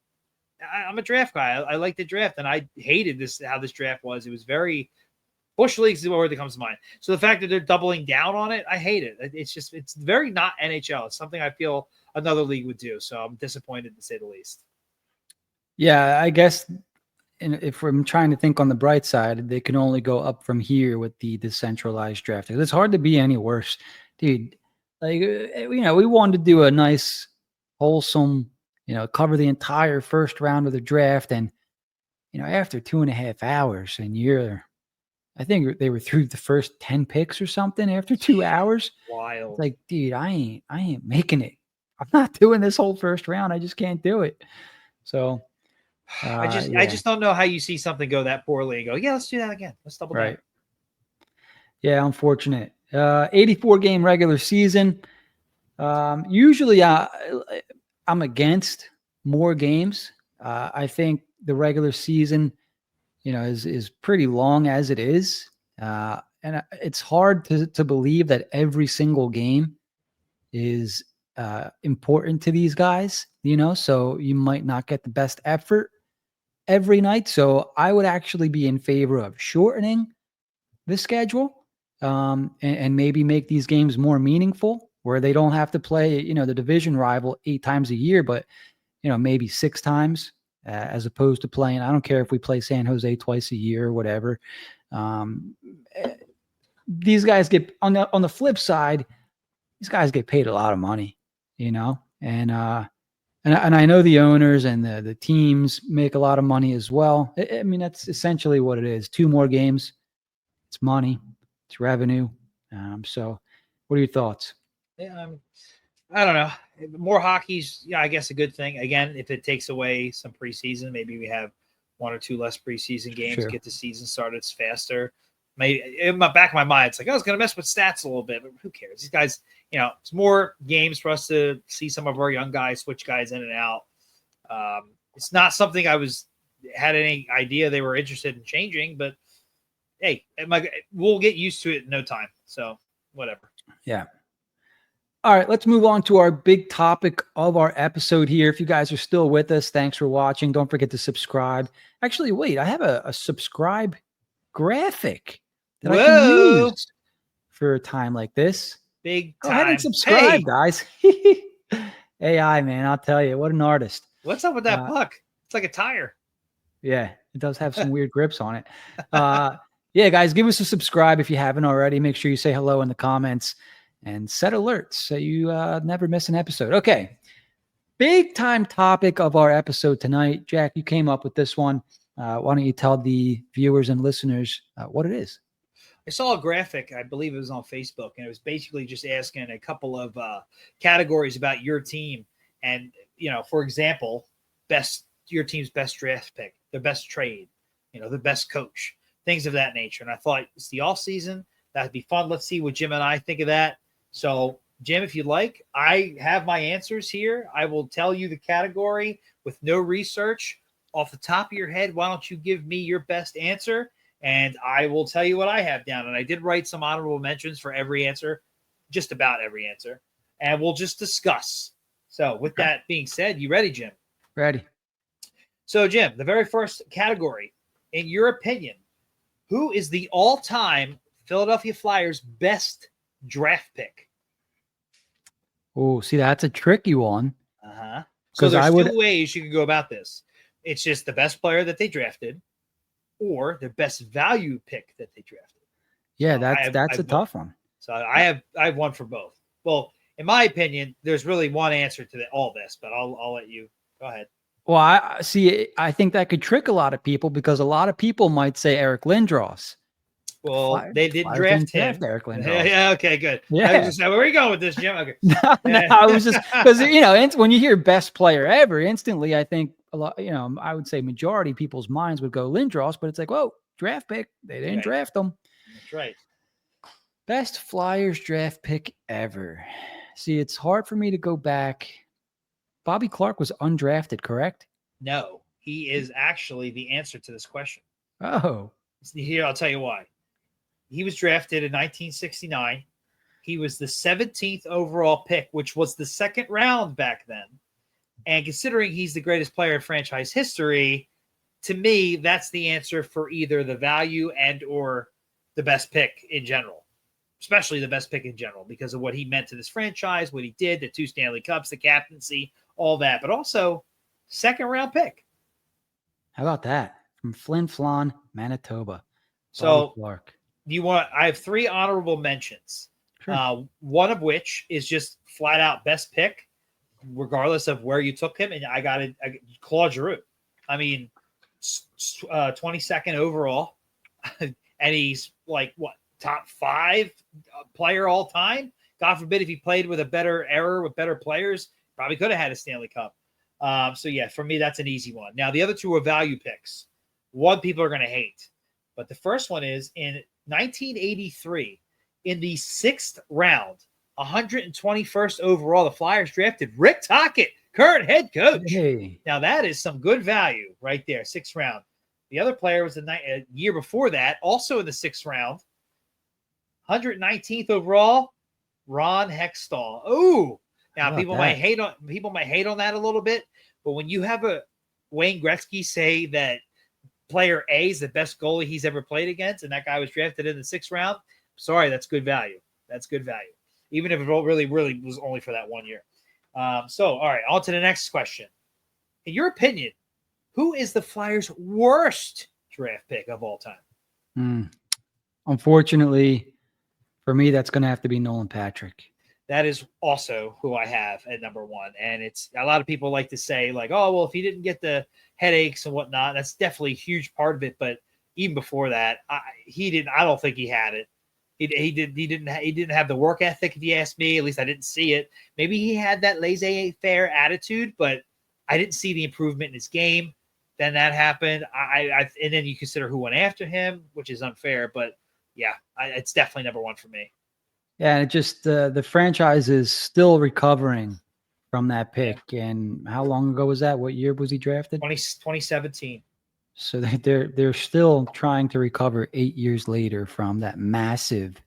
I'm a draft guy. I like the draft. And I hated how this draft was. It was very – Bush League is the word that comes to mind. So the fact that they're doubling down on it, I hate it. It's very not NHL. It's something I feel another league would do. So I'm disappointed to say the least. Yeah, I guess if I'm trying to think on the bright side, they can only go up from here with the decentralized draft. It's hard to be any worse, dude. Like, we wanted to do a nice, wholesome cover the entire first round of the draft. And, after 2.5 hours and I think they were through the first 10 picks or something after 2 hours. Wild. It's like, dude, I ain't making it. I'm not doing this whole first round. I just can't do it. So I just don't know how you see something go that poorly and go, yeah, let's do that again. Let's double down. Yeah, unfortunate. 84 game regular season. Usually I'm against more games. I think the regular season, is pretty long as it is. And it's hard to believe that every single game is important to these guys, so you might not get the best effort every night. So I would actually be in favor of shortening the schedule, and maybe make these games more meaningful where they don't have to play, the division rival 8 times a year, but, maybe 6 times, as opposed to playing. I don't care if we play San Jose twice a year or whatever. These guys get on the flip side, these guys get paid a lot of money, and I know the owners and the teams make a lot of money as well. I mean, that's essentially what it is. 2 more games, it's money, it's revenue. So what are your thoughts? Yeah, I don't know. More hockey's, I guess, a good thing. Again, if it takes away some preseason, maybe we have 1 or 2 less preseason games, Sure. Get the season started faster. Maybe in my back of my mind, it's like, it's going to mess with stats a little bit, but who cares? These guys, it's more games for us to see some of our young guys switch guys in and out. It's not something had any idea they were interested in changing, but hey, we'll get used to it in no time. So whatever. Yeah. All right, let's move on to our big topic of our episode here. If you guys are still with us, thanks for watching. Don't forget to subscribe. Actually, wait, I have a subscribe graphic that I can use for a time like this. Big Go time. ahead and subscribe, guys. AI, man, I'll tell you, what an artist. What's up with that puck? It's like a tire. Yeah, it does have some weird grips on it. Yeah, guys, give us a subscribe if you haven't already. Make sure you say hello in the comments and set alerts so you never miss an episode. Okay, big time topic of our episode tonight. Jack, you came up with this one. Why don't you tell the viewers and listeners what it is? I saw a graphic, I believe it was on Facebook, and it was basically just asking a couple of categories about your team. And, for example, your team's best draft pick, their best trade, the best coach, things of that nature. And I thought it's the off season. That'd be fun. Let's see what Jim and I think of that. So, Jim, if you'd like, I have my answers here. I will tell you the category with no research. Off the top of your head, why don't you give me your best answer? And I will tell you what I have down. And I did write some honorable mentions for every answer, just about every answer. And we'll just discuss. So with that being said, you ready, Jim? Ready. So, Jim, the very first category, in your opinion, who is the all-time Philadelphia Flyers best draft pick? Oh, see, that's a tricky one. Uh-huh. So there's 2 ways you can go about this. It's just the best player that they drafted or the best value pick that they drafted. Yeah, so that's a tough one. So I have one for both. Well, in my opinion, there's really one answer to all this, but I'll let you go ahead. Well, I think that could trick a lot of people because a lot of people might say Eric Lindros. Well, they didn't draft him. Eric Lindros. Yeah, okay, good. Yeah. Where are you going with this, Jim? Okay. No, I was just because when you hear best player ever, instantly I think a lot. I would say majority of people's minds would go Lindros, but it's like, whoa, draft pick. They didn't draft him. That's right. Best Flyers draft pick ever. See, it's hard for me to go back. Bobby Clark was undrafted, correct? No, he is actually the answer to this question. Oh. Here, I'll tell you why. He was drafted in 1969. He was the 17th overall pick, which was the second round back then. And considering he's the greatest player in franchise history, to me, that's the answer for either the value and or the best pick in general, especially the best pick in general because of what he meant to this franchise, what he did, the 2 Stanley Cups, the captaincy, all that, but also second round pick. How about that? From Flin Flon, Manitoba. So Clark. I have 3 honorable mentions. Sure. One of which is just flat out best pick. regardless of where you took him. And I got it, Claude Giroux. I mean, 22nd overall, and he's like what, top 5 player all time. God forbid if he played with a better era with better players, probably could have had a Stanley Cup. So yeah, for me, that's an easy one. Now the other two are value picks. One people are going to hate, but the first one is in 1983, in the 6th round, 121st overall, the Flyers drafted Rick Tocchet, current head coach. Hey. Now that is some good value right there, 6th round. The other player was a year before that, also in the 6th round, 119th overall, Ron Hextall. Oh, now people might hate on that a little bit, but when you have a Wayne Gretzky say that player A is the best goalie he's ever played against, and that guy was drafted in the 6th round, sorry, that's good value. That's good value, even if it really was only for that 1 year. So, all right, on to the next question. In your opinion, who is the Flyers' worst draft pick of all time? Unfortunately, for me, that's going to have to be Nolan Patrick. That is also who I have at number 1. And it's a lot of people like to say, like, oh, well, if he didn't get the headaches and whatnot, that's definitely a huge part of it. But even before that, I don't think he had it. He didn't have the work ethic, if you ask me. At least I didn't see it. Maybe he had that laissez-faire attitude, but I didn't see the improvement in his game. Then that happened. And then you consider who went after him, which is unfair. But yeah, it's definitely number 1 for me. Yeah, and it just the franchise is still recovering from that pick. Yeah. And how long ago was that? What year was he drafted? 2017. So they're still trying to recover 8 years later from that massive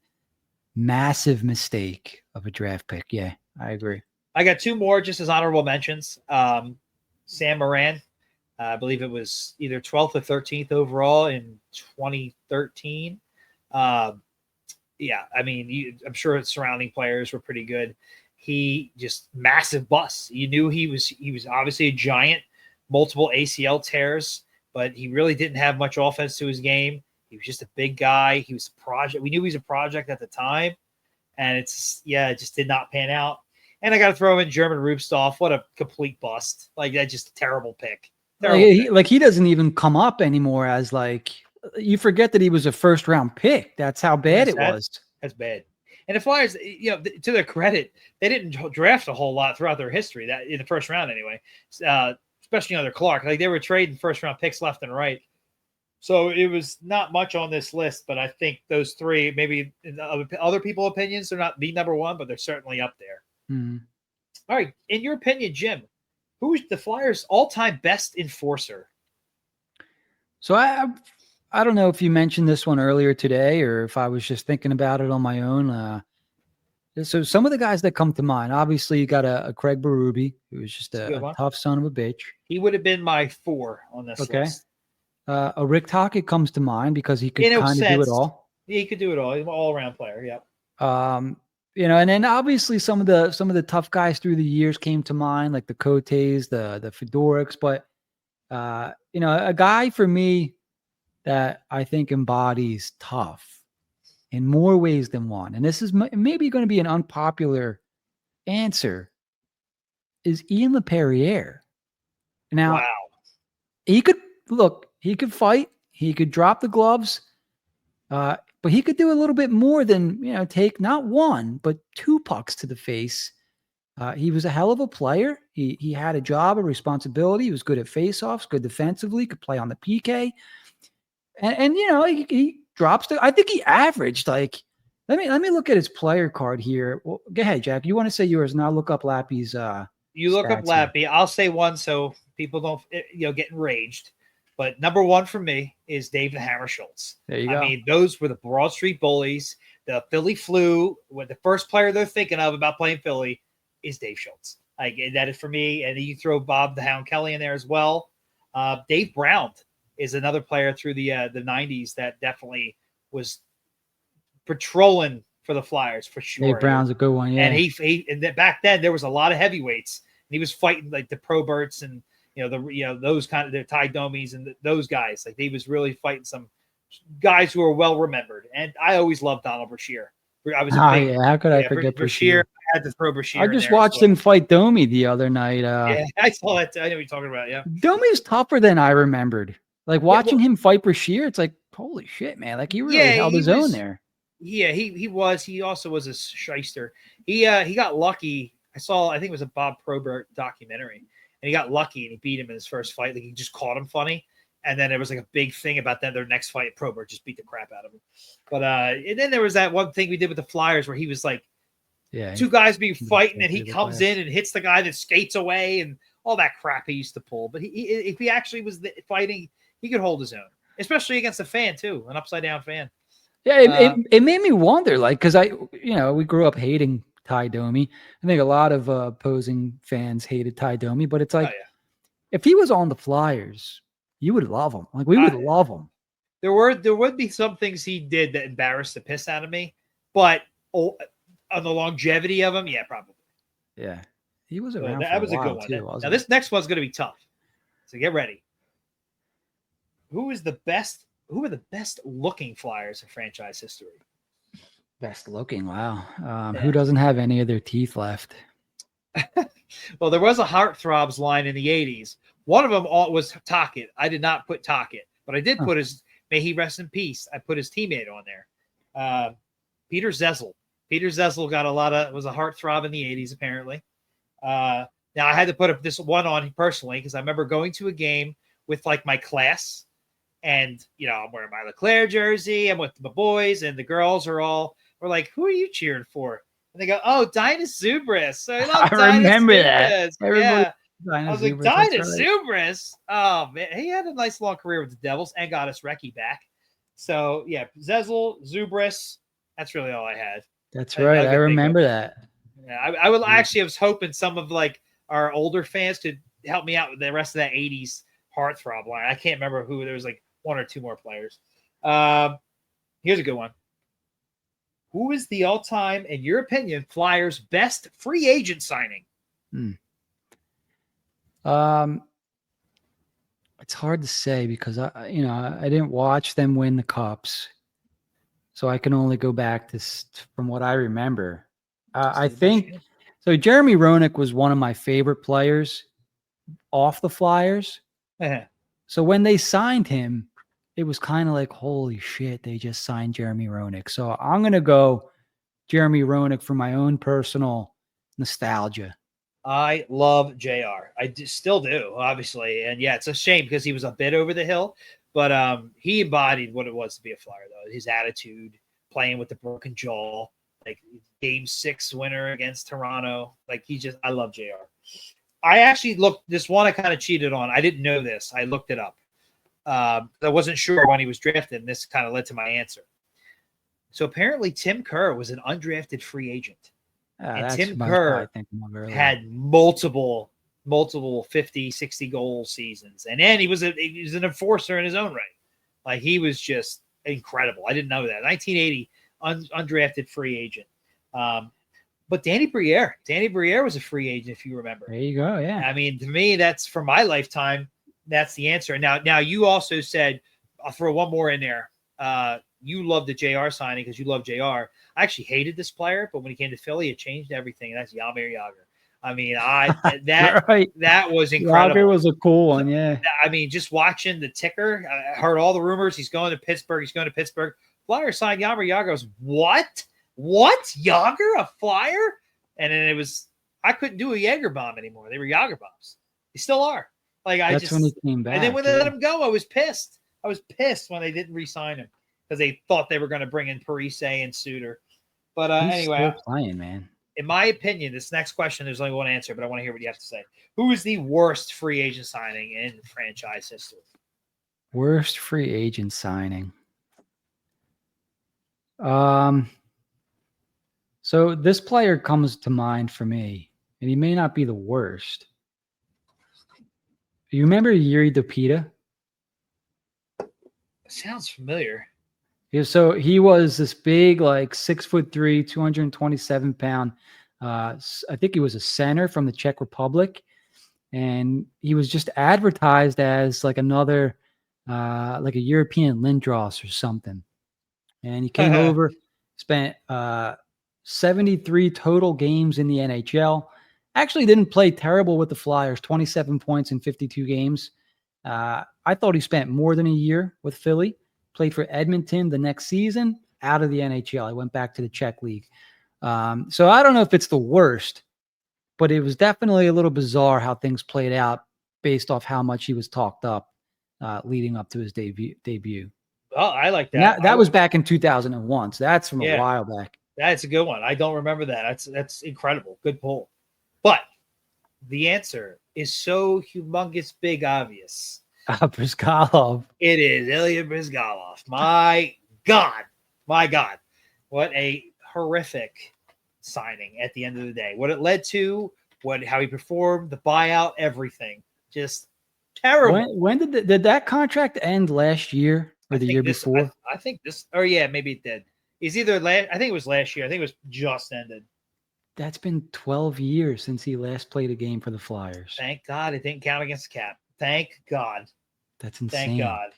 mistake of a draft pick. Yeah, I agree. I got 2 more just as honorable mentions. Sam Morin, I believe it was either 12th or 13th overall in 2013. Yeah, I mean, I'm sure his surrounding players were pretty good. He just massive bust. You knew he was obviously a giant, multiple ACL tears, but he really didn't have much offense to his game. He was just a big guy. He was a project. We knew he was a project at the time, and it just did not pan out. And I got to throw in German Rubstov. What a complete bust! Like that's just a terrible pick. He doesn't even come up anymore as like. You forget that he was a first-round pick. That's how bad it was. That's bad. And the Flyers, to their credit, they didn't draft a whole lot throughout their history. That in the first round, anyway. Especially under Clark, like they were trading first-round picks left and right. So it was not much on this list. But I think those 3, maybe in other people's opinions, they're not the number 1, but they're certainly up there. Mm-hmm. All right, in your opinion, Jim, who is the Flyers' all-time best enforcer? So I don't know if you mentioned this one earlier today or if I was just thinking about it on my own. So some of the guys that come to mind, obviously you got a Craig Berube, who was just a tough son of a bitch. He would have been my 4 on this list. A Rick Tocchet comes to mind because he could kind of do it all. Yeah, he could do it all. He's an all-around player. Yep. And then obviously some of the tough guys through the years came to mind, like the Cotes, the Fedorics. But a guy for me that I think embodies tough in more ways than one, and this is maybe going to be an unpopular answer, is Ian LePerriere. Now, wow. He could fight, he could drop the gloves, but he could do a little bit more than, take not 1, but 2 pucks to the face. He was a hell of a player. He had a job, a responsibility. He was good at faceoffs, good defensively, could play on the PK. And he drops I think he averaged like, let me look at his player card here. Well, go ahead, Jack. You want to say yours, and I'll look up Lappy's. You look up Lappy. I'll say one so people don't get enraged. But number 1 for me is David Hammer Schultz. There you go. I mean, those were the Broad Street Bullies, the Philly flu. When the first player they're thinking of about playing Philly is Dave Schultz. Like that is for me. And then you throw Bob the Hound Kelly in there as well. Dave Brown is another player through the 90s that definitely was patrolling for the Flyers for sure. Dave Brown's a good one, yeah. And he back then there was a lot of heavyweights, and he was fighting like the Proberts and those kind of the Ty Domies and those guys. Like he was really fighting some guys who are well remembered. And I always loved Donald Brashear. I was a Oh, big yeah. How could I forget Brashear. Brashear? I had to throw I Brashear in just there as watched well. him fight Domi the other night. Yeah, I saw that. I know what you're talking about. Yeah, Domi's tougher than I remembered. Like yeah, watching him fight Brashear, it's like, holy shit, man. Like he really yeah. held He his own was. there. Yeah, he was. He also was a shyster. He got lucky. I think it was a Bob Probert documentary, and he got lucky and he beat him in his first fight. Like he just caught him funny, and then there was like a big thing about them. Their next fight, Probert just beat the crap out of him. But and then there was that one thing we did with the Flyers where he was like, Yeah. two guys being fighting, and he the comes class. in and hits the guy that skates away, and all that crap he used to pull. But if he actually was fighting, he could hold his own, especially against a fan too, an upside down fan. Yeah, it made me wonder, like, because we grew up hating Ty Domi. I think a lot of opposing fans hated Ty Domi, but it's like, Oh yeah. if he was on the Flyers, you would love him. Like we would love him. There would be some things he did that embarrassed the piss out of me, but on the longevity of him, yeah, probably. Yeah, he was around. That was a good one. Now this next one's going to be tough, so get ready. Who are the best looking Flyers in franchise history? Best looking. Wow. Who doesn't have any of their teeth left? Well, there was a Heartthrobs line in the 80s. One of them was Tocchet. I did not put Tocchet, but I did put his, may he rest in peace, I put his teammate on there. Peter Zezel. Peter Zezel was a heartthrob in the 80s, apparently. Now, I had to put this one on personally because I remember going to a game with like my class, and I'm wearing my LeClaire jersey. I'm with my boys, and the girls were like, "Who are you cheering for?" And they go, "Oh, Dinas Zubris." So I remember that. Yeah. I was like, Dinas Zubris. Oh man, he had a nice long career with the Devils and got us Recchi back. So yeah, Zezel, Zubris. That's really all I had. That's right. I remember that. Yeah, I was hoping some of like our older fans could help me out with the rest of that 80s heartthrob line. I can't remember who. There was like one or two more players. Here's a good one. Who is the all-time, in your opinion, Flyers' best free agent signing? It's hard to say because I didn't watch them win the cups, so I can only go back to from what I remember. I think so. Jeremy Roenick was one of my favorite players off the Flyers. So when they signed him, it was kind of like, holy shit, they just signed Jeremy Roenick. So I'm going to go Jeremy Roenick for my own personal nostalgia. I love JR. Still do, obviously. And yeah, it's a shame because he was a bit over the hill, but he embodied what it was to be a Flyer, though. His attitude, playing with the broken jaw, like game 6 winner against Toronto. Like I love JR. I actually looked this one. I kind of cheated on. I didn't know this. I looked it up. I wasn't sure when he was drafted, and this kind of led to my answer. So apparently Tim Kerr was an undrafted free agent. And Tim Kerr had multiple 50, 60 goal seasons. And then he was an enforcer in his own right. Like he was just incredible. I didn't know that. 1980, undrafted free agent. But Danny Briere was a free agent, if you remember. There you go. Yeah. I mean, to me, that's for my lifetime. That's the answer. Now you also said, I'll throw one more in there. You loved the JR signing because you love JR. I actually hated this player, but when he came to Philly, it changed everything. And that's Jaromir Jagr. I mean, that was incredible. Jagr was a cool one, yeah. I mean, just watching the ticker, I heard all the rumors. He's going to Pittsburgh. Flyer signed Jaromir Jagr. I was, what? What? Jagr, a Flyer? And then I couldn't do a Jaeger bomb anymore. They were Jagr bombs. They still are. Like That's when he came back. And then when they let him go, I was pissed. I was pissed when they didn't re-sign him because they thought they were going to bring in Parise and Suter. But anyway, still playing, man. In my opinion, this next question, there's only one answer, but I want to hear what you have to say. Who is the worst free agent signing in franchise history? Worst free agent signing. So this player comes to mind for me, and he may not be the worst. You remember Yuri Dopita? Sounds familiar. Yeah, so he was this big, like 6'3", 227-pound. I think he was a center from the Czech Republic, and he was just advertised as like another, like a European Lindros or something. And he came over, Spent 73 total games in the NHL. Actually didn't play terrible with the Flyers, 27 points in 52 games. I thought he spent more than a year with Philly. Played for Edmonton the next season, out of the NHL. I went back to the Czech League. So I don't know if it's the worst, but it was definitely a little bizarre how things played out based off how much he was talked up leading up to his debut. Well, I like that. That was back in 2001. So that's from a while back. That's a good one. I don't remember that. That's incredible. Good pull. But the answer is so humongous, big, obvious. Brizgalov. It is Ilya Brizgalov. My God. What a horrific signing at the end of the day. What it led to, how he performed, the buyout, everything. Just terrible. When did that contract end last year or the year before? I think this, or yeah, maybe it did. It's either I think it was last year. I think it was just ended. That's been 12 years since he last played a game for the Flyers. Thank God it didn't count against the cap. Thank God. That's insane. Thank God.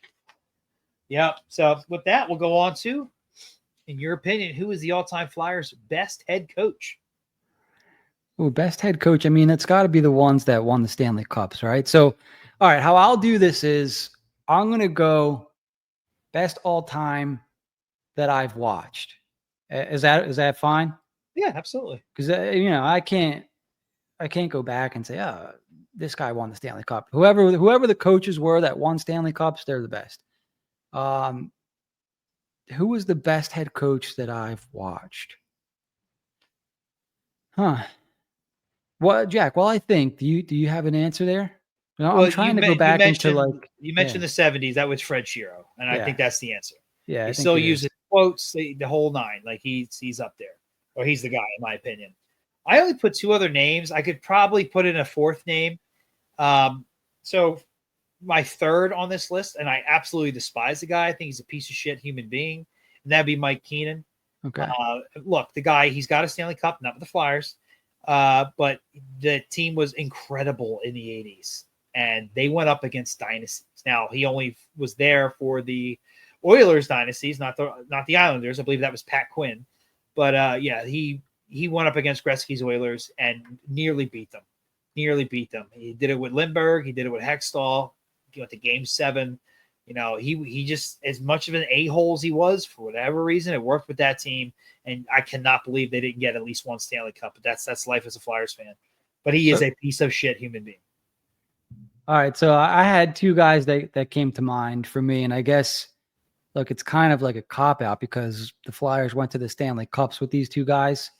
Yep. So with that, we'll go on to, in your opinion, who is the all-time Flyers' best head coach? Oh, best head coach. I mean, it's got to be the ones that won the Stanley Cups, right? So, all right, how I'll do this is I'm going to go best all-time that I've watched. Is that fine? Yeah, absolutely. Because I can't go back and say, oh, this guy won the Stanley Cup. Whoever the coaches were that won Stanley Cups, they're the best. Who was the best head coach that I've watched? Huh. Well, Jack, I think, do you have an answer there? I'm trying to go back into you mentioned the 70s. That was Fred Shiro, and I think that's the answer. Yeah, he still uses quotes, the whole nine. Like he's up there, or he's the guy in my opinion. I only put two other names. I could probably put in a fourth name. So my third on this list, and I absolutely despise the guy. I think he's a piece of shit human being, and that'd be Mike Keenan. Okay. Look, the guy, he's got a Stanley Cup, not with the Flyers, but the team was incredible in the 80s, and they went up against dynasties. Now, he only was there for the Oilers dynasties, not the Islanders. I believe that was Pat Quinn. But, he went up against Gretzky's Oilers and nearly beat them. He did it with Lindbergh. He did it with Hextall. He went to Game 7. He just, as much of an a-hole as he was, for whatever reason, it worked with that team. And I cannot believe they didn't get at least one Stanley Cup. But that's life as a Flyers fan. But he is a piece of shit human being. All right. So I had two guys that came to mind for me. And I guess, look, it's kind of like a cop-out because the Flyers went to the Stanley Cups with these two guys.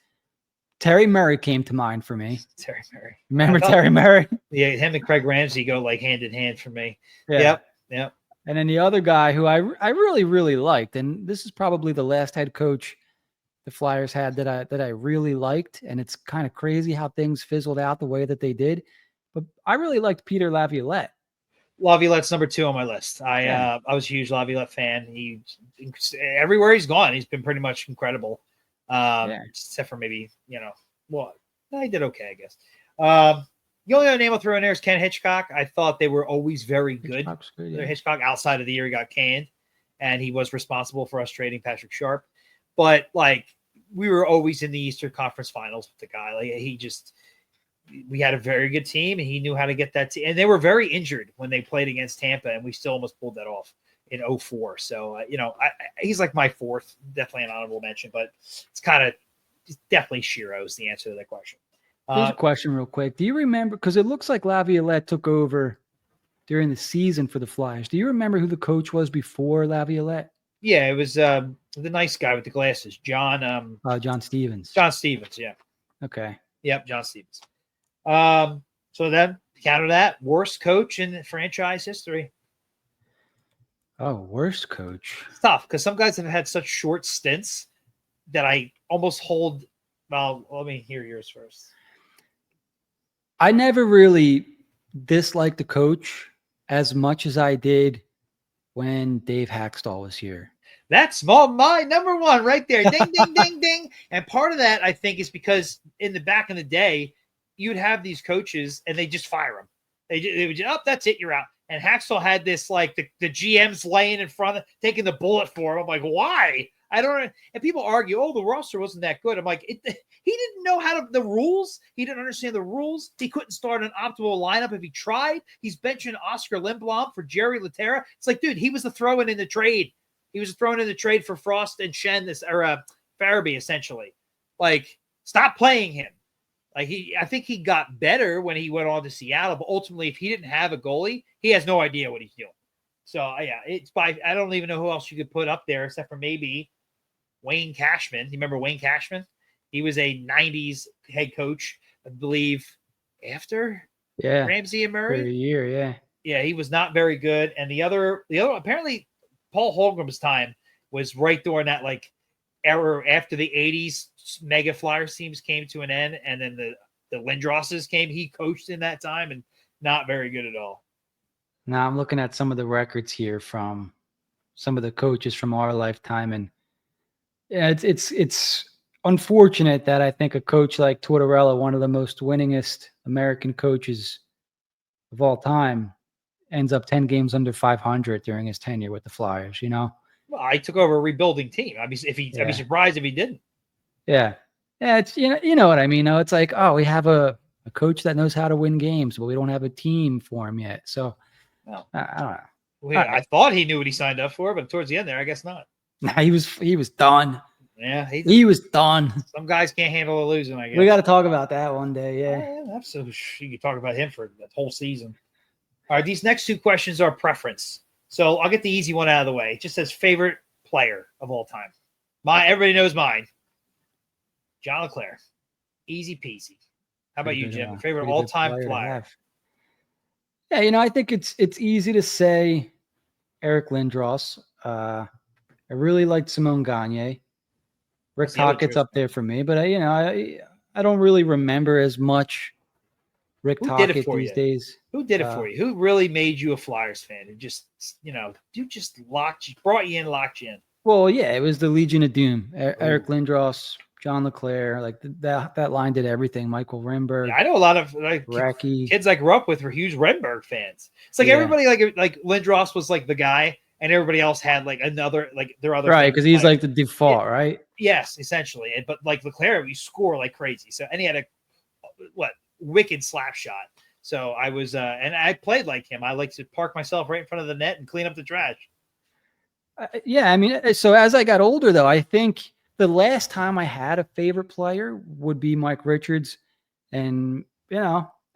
Terry Murray came to mind for me. Terry Murray. Remember Terry Murray? Yeah, him and Craig Ramsey go like hand in hand for me. Yeah. Yep. And then the other guy who I really, really liked, and this is probably the last head coach the Flyers had that I really liked, and it's kind of crazy how things fizzled out the way that they did, but I really liked Peter Laviolette. Laviolette's number 2 on my list. I was a huge Laviolette fan. Everywhere he's gone, he's been pretty much incredible. Except for maybe, he did okay, I guess. The only other name I'll throw in there is Ken Hitchcock. I thought they were always very good. Hitchcock, outside of the year he got canned, and he was responsible for us trading Patrick Sharp. But, we were always in the Eastern Conference Finals with the guy. We had a very good team, and he knew how to get that team. And they were very injured when they played against Tampa, and we still almost pulled that off in 2004. So, he's like my fourth, definitely an honorable mention, but it's definitely Shiro's the answer to that question. Here's a question real quick. Do you remember, because it looks like Laviolette took over during the season for the Flyers. Do you remember who the coach was before Laviolette? Yeah, it was the nice guy with the glasses, John Stevens. John Stevens, yeah. Okay. Yep, John Stevens. So then, counter that, worst coach in franchise history. Oh, worst coach. It's tough because some guys have had such short stints that I almost hold. Well, let me hear yours first. I never really disliked the coach as much as I did when Dave Haxtell was here. That's my number one right there. Ding, ding, ding, ding. And part of that, I think, is because in the back in the day, you'd have these coaches and they just fire them. They would just, that's it, you're out. And Haxtell had this, the GM's laying in front of, taking the bullet for him. I'm like, why? I don't. And people argue, oh, the roster wasn't that good. I'm like, he didn't know the rules. He didn't understand the rules. He couldn't start an optimal lineup if he tried. He's benching Oscar Lindblom for Jerry Laterra. It's like, dude, he was the throw-in in the trade. He was thrown in the trade for Frost and Shen, Farabee, essentially. Like, stop playing him. Like, I think he got better when he went on to Seattle, but ultimately, if he didn't have a goalie, he has no idea what he's doing. So, yeah, I don't even know who else you could put up there except for maybe Wayne Cashman. You remember Wayne Cashman? He was a 90s head coach, I believe, after Ramsey and Murray. For a year, yeah. Yeah, he was not very good. And the other apparently Paul Holmgren's time was right during that like era after the 80s mega Flyers teams came to an end, and then the Lindrosses came. He coached in that time and not very good at all. Now I'm looking at some of the records here from some of the coaches from our lifetime, and yeah, it's unfortunate that I think a coach like Tortorella, one of the most winningest American coaches of all time, ends up 10 games under 500 during his tenure with the Flyers. You know, well, I took over a rebuilding team. I'd be surprised if he didn't. Yeah, it's you know what I mean. It's like, oh, we have a coach that knows how to win games, but we don't have a team for him yet. So no. I don't know. Well, yeah, I thought he knew what he signed up for, but towards the end there, I guess not. Nah, he was done. Yeah, he was done. Some guys can't handle the losing, I guess. We got to talk about that one day. Yeah, absolutely. You could talk about him for the whole season. All right, these next two questions are preference. So I'll get the easy one out of the way. It just says favorite player of all time. Everybody knows mine. John LeClair. Easy peasy. How about you, Jim? Favorite all-time Flyer? Yeah, I think it's easy to say Eric Lindros. I really liked Simone Gagne. Rick Tockett's up there for me, but I don't really remember as much Rick Tocchet these days. Who did it for you? Who really made you a Flyers fan? And just brought you in, locked you in. Well, yeah, it was the Legion of Doom. Eric Lindros, John LeClair, like that line did everything. Michael Renberg. Yeah, I know a lot of kids I grew up with were huge Renberg fans. It's like everybody like Lindros was like the guy, and everybody else had like another their other right because he's like the default, right? Yes, essentially. But like LeClair, we score like crazy. So and he had a wicked slap shot. So I was and I played like him. I like to park myself right in front of the net and clean up the trash. Yeah, I mean, so as I got older, though, I think the last time I had a favorite player would be Mike Richards, and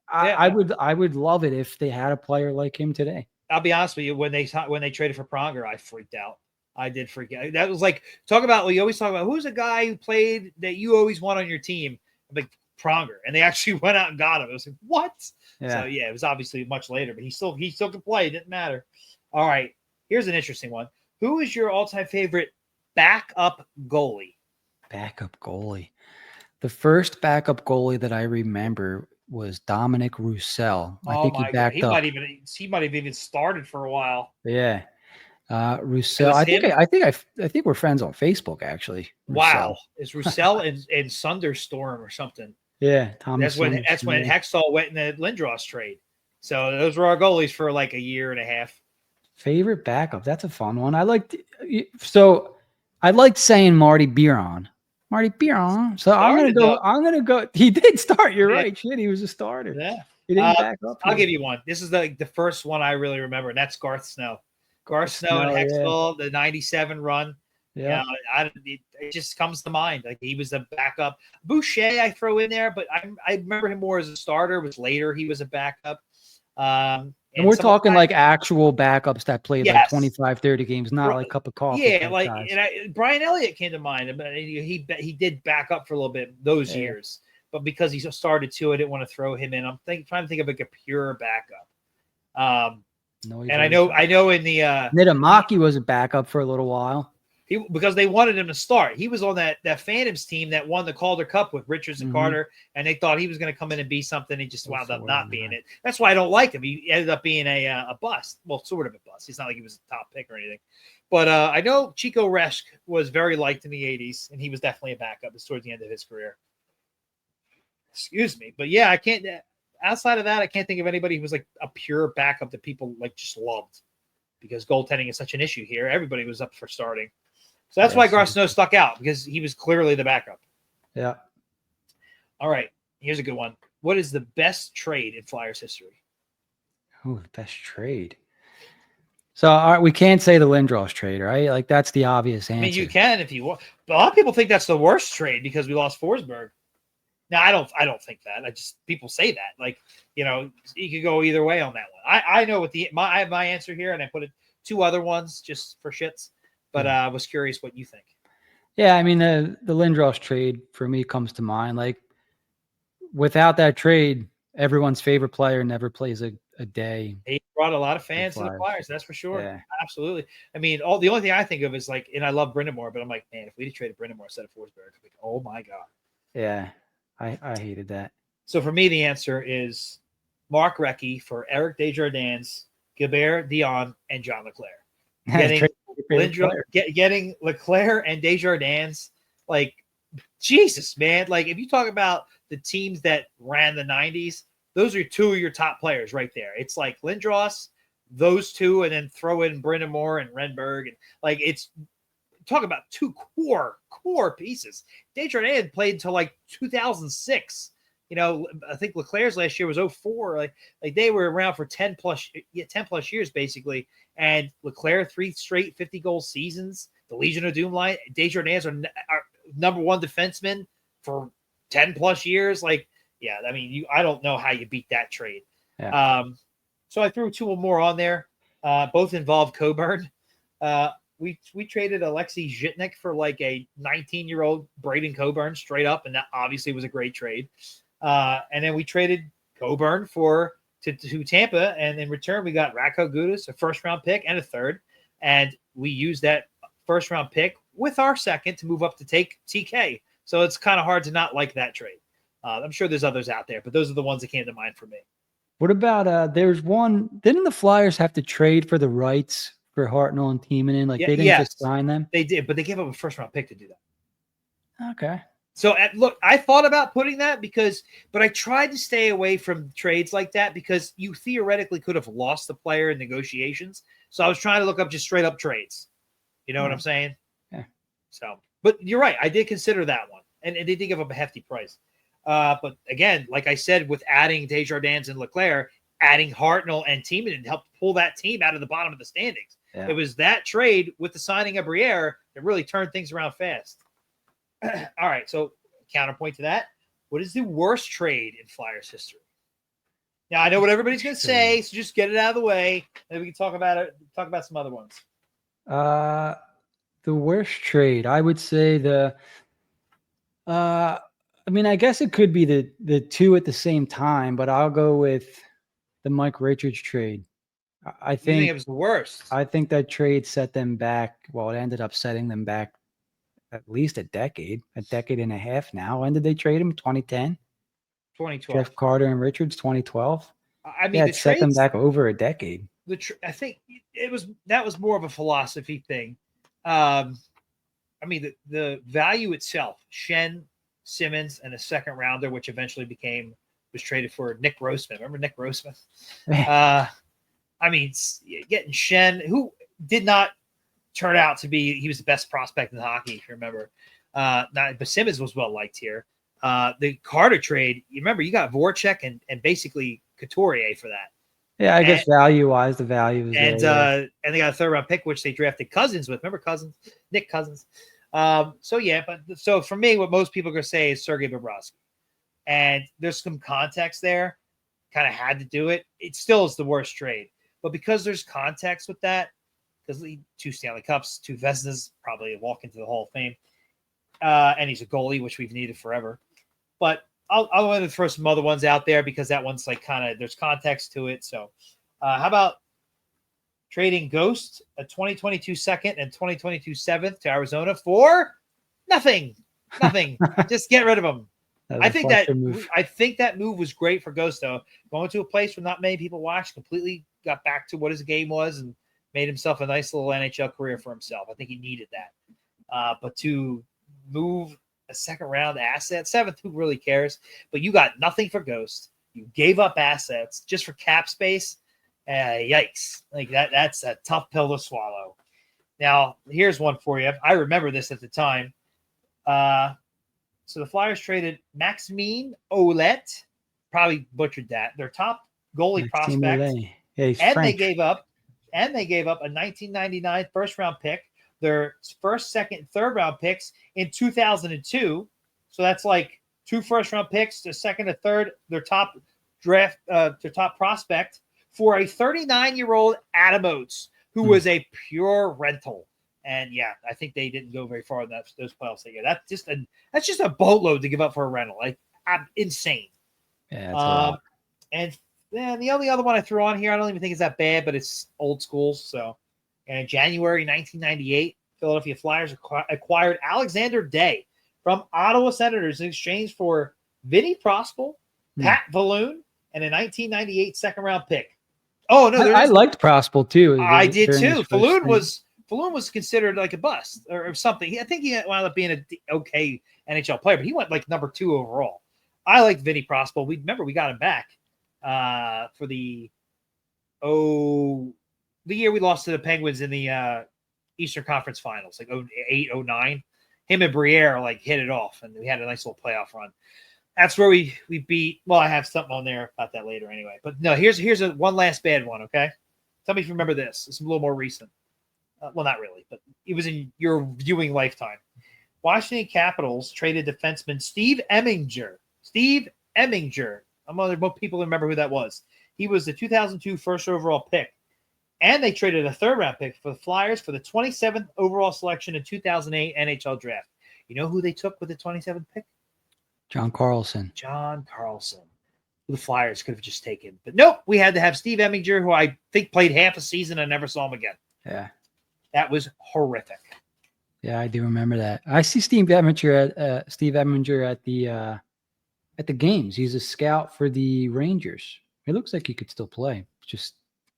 I would love it if they had a player like him today. I'll be honest with you, when they traded for Pronger, I freaked out. I did freak out. That was like you always talk about who's a guy who played that you always want on your team, like Pronger, and they actually went out and got him. It was like what? Yeah. So yeah, it was obviously much later, but he still could play. It didn't matter. All right, here's an interesting one. Who is your all-time favorite backup goalie? Backup goalie. The first backup goalie that I remember was Dominic Roussel. I think he backed up. He might have even started for a while. Yeah. Roussel. I think we're friends on Facebook, actually. Wow. Is Roussel in Thunderstorm or something? Yeah. That's when Hextall went in the Lindros trade. So those were our goalies for like a year and a half. Favorite backup. That's a fun one. I liked saying Marty Biron. So I'm gonna go. He did start. You're right. Shit, he was a starter. Yeah. He didn't back up. I'll give you one. This is the first one I really remember, and that's Garth Snow. Garth Snow and Hextall, the 97 run. Yeah. It just comes to mind. Like he was a backup. Boucher, I throw in there, but I remember him more as a starter. But later he was a backup. And we're talking like actual backups that played like 25, 30 games, not like cup of coffee. Yeah, Brian Elliott came to mind. He did back up for a little bit those years, but because he started too, I didn't want to throw him in. I'm trying to think of like a pure backup. And I know in the Nitamaki was a backup for a little while. Because they wanted him to start. He was on that Phantoms team that won the Calder Cup with Richards and Carter, and they thought he was going to come in and be something. He just wound up not being it. That's why I don't like him. He ended up being a bust. Well, sort of a bust. He's not like he was a top pick or anything. But I know Chico Resch was very liked in the 80s, and he was definitely a backup towards the end of his career. Excuse me. But yeah, I can't – outside of that, I can't think of anybody who was like a pure backup that people like just loved because goaltending is such an issue here. Everybody was up for starting. So that's why Yes. Garceau stuck out, because he was clearly the backup. Yeah. All right. Here's a good one. What is the best trade in Flyers history? Oh, the best trade. So we can't say the Lindros trade, right? Like that's the obvious answer. I mean, you can if you want. But a lot of people think that's the worst trade because we lost Forsberg. No, I don't think that. People say that. Like, you could go either way on that one. I know what I have my answer here, and I put it 2 other ones just for shits. But I was curious what you think. Yeah, I mean the Lindros trade for me comes to mind. Like without that trade, everyone's favorite player never plays a day. He brought a lot of fans to the Flyers, that's for sure. Yeah. Absolutely. I mean, the only thing I think of is like, and I love Brind'Amour, but I'm like, man, if we'd have traded Brind'Amour instead of Forsberg, like, oh my God. Yeah, I hated that. So for me, the answer is Mark Recchi for Eric Desjardins, Gilbert Dion, and John Leclerc. Getting Leclerc and Desjardins, like, Jesus, man. Like, if you talk about the teams that ran the 90s, those are 2 of your top players right there. It's like Lindros, those 2, and then throw in Brind'Amour and Renberg. And like, it's talk about 2 core pieces. Desjardins played until like 2006. I think Leclerc's last year was 04. Like they were around for 10 plus years basically. And Leclerc 3 straight 50-goal seasons. The Legion of Doom line. Desjardins are number 1 defenseman for 10 plus years. Like, yeah, I mean, I don't know how you beat that trade. Yeah. So I threw 2 more on there. Both involved Coburn. We traded Alexei Zhitnik for like a 19-year-old Braden Coburn straight up, and that obviously was a great trade. And then we traded Coburn to Tampa, and in return we got Radko Gudas, a first-round pick and a third, and we used that first-round pick with our second to move up to take TK. So it's kind of hard to not like that trade. I'm sure there's others out there, but those are the ones that came to mind for me. What about there's one? Didn't the Flyers have to trade for the rights for Hartnell and Timonen? Like they didn't just sign them. They did, but they gave up a first-round pick to do that. Okay. So look, I thought about putting that but I tried to stay away from trades like that because you theoretically could have lost the player in negotiations. So I was trying to look up just straight up trades. You know what I'm saying? Yeah. So, but you're right. I did consider that one, and they did give up a hefty price. But again, like I said, with adding Desjardins and Leclerc, adding Hartnell and Timonen helped pull that team out of the bottom of the standings. Yeah. It was that trade with the signing of Briere that really turned things around fast. All right, so counterpoint to that, what is the worst trade in Flyers history? Now, I know what everybody's going to say, so just get it out of the way, and we can talk about some other ones. The worst trade, I would say I mean, I guess it could be the 2 at the same time, but I'll go with the Mike Richards trade. I think it was the worst. I think that trade set them back. Well, it ended up setting them back at least a decade and a half now. When did they trade him? 2010? 2012. Jeff Carter and Richards, 2012? I mean, it set them back over a decade. I think that was more of a philosophy thing. I mean, the value itself, Shen, Simmons, and a second rounder, which eventually was traded for Nick Grossman. Remember Nick Grossman? I mean, getting Shen, who did not turn out to be, he was the best prospect in hockey, if you remember. But Simmons was well liked here. The Carter trade, you remember, you got Voracek and basically Couturier for that. Yeah, I guess value-wise, the value was and there. And they got a 3rd-round pick, which they drafted Cousins with. Remember Cousins? Nick Cousins. So for me, what most people are going to say is Sergei Bobrovsky. And there's some context there. Kind of had to do it. It still is the worst trade. But because there's context with that, because 2 Stanley Cups, 2 Vezinas, probably a walk into the Hall of Fame. And he's a goalie, which we've needed forever. But I'll want to throw some other ones out there because that one's like kind of, there's context to it. So how about trading Ghost, a 2022 second and 2022 7th to Arizona for nothing? Just get rid of them. I think that move was great for Ghost, though. Going to a place where not many people watched, completely got back to what his game was and made himself a nice little NHL career for himself. I think he needed that. But to move a 2nd-round asset, 7th, who really cares? But you got nothing for Ghost. You gave up assets just for cap space. Yikes. Like that's a tough pill to swallow. Now, here's one for you. I remember this at the time. So the Flyers traded Maxime Ouellet, probably butchered that, their top goalie Maxime prospect, Ouellet. Yeah, he's and French. they gave up a 1999 first round pick, their first, second, third round picks in 2002. So that's like 2 first round picks, the second, a third, their top draft, their top prospect for a 39-year-old Adam Oates, who was a pure rental. And yeah, I think they didn't go very far in those playoffs that year. That's just a boatload to give up for a rental. Like, I'm insane. Yeah, that's a lot. And then the only other one I threw on here, I don't even think it's that bad, but it's old school. So, in January 1998, Philadelphia Flyers acquired Alexander Day from Ottawa Senators in exchange for Vinny Prospal, Pat Valloon, and a 1998 second-round pick. Oh no, I liked Prospal too. I did too. Falloon was considered like a bust or something. I think he wound up being an okay NHL player, but he went like number 2 overall. I liked Vinny Prospal. We got him back for the year we lost to the Penguins in the Eastern Conference Finals, like 08, 09. Him and Briere like hit it off, and we had a nice little playoff run. That's where we beat. Well, I have something on there about that later anyway. But no, here's one last bad one. Okay, tell me if you remember this. It's a little more recent. Well, not really, but it was in your viewing lifetime. Washington Capitals traded defenseman Steve Eminger. Steve Eminger. I'm wondering what people remember who that was. He was the 2002 first overall pick. And they traded a third-round pick for the Flyers for the 27th overall selection in 2008 NHL Draft. You know who they took with the 27th pick? John Carlson. Who the Flyers could have just taken. But nope, we had to have Steve Eminger, who I think played half a season and never saw him again. Yeah. That was horrific. Yeah, I do remember that. I see Steve Eminger at the games. He's a scout for the Rangers. It looks like he could still play.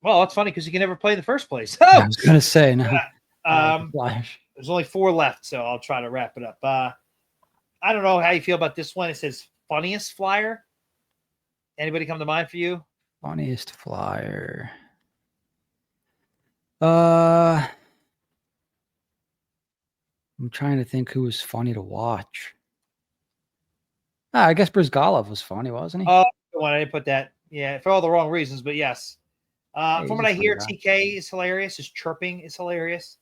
Well, that's funny because he can never play in the first place. I was gonna say no. There's only 4 left, so I'll try to wrap it up. I don't know how you feel about this one. It says funniest Flyer. Anybody come to mind for you? Funniest Flyer. I'm trying to think who was funny to watch. I guess Brizgalov was funny, wasn't he? Oh, I didn't put that. Yeah, for all the wrong reasons, but yes. From what I hear, TK is hilarious. His chirping is hilarious.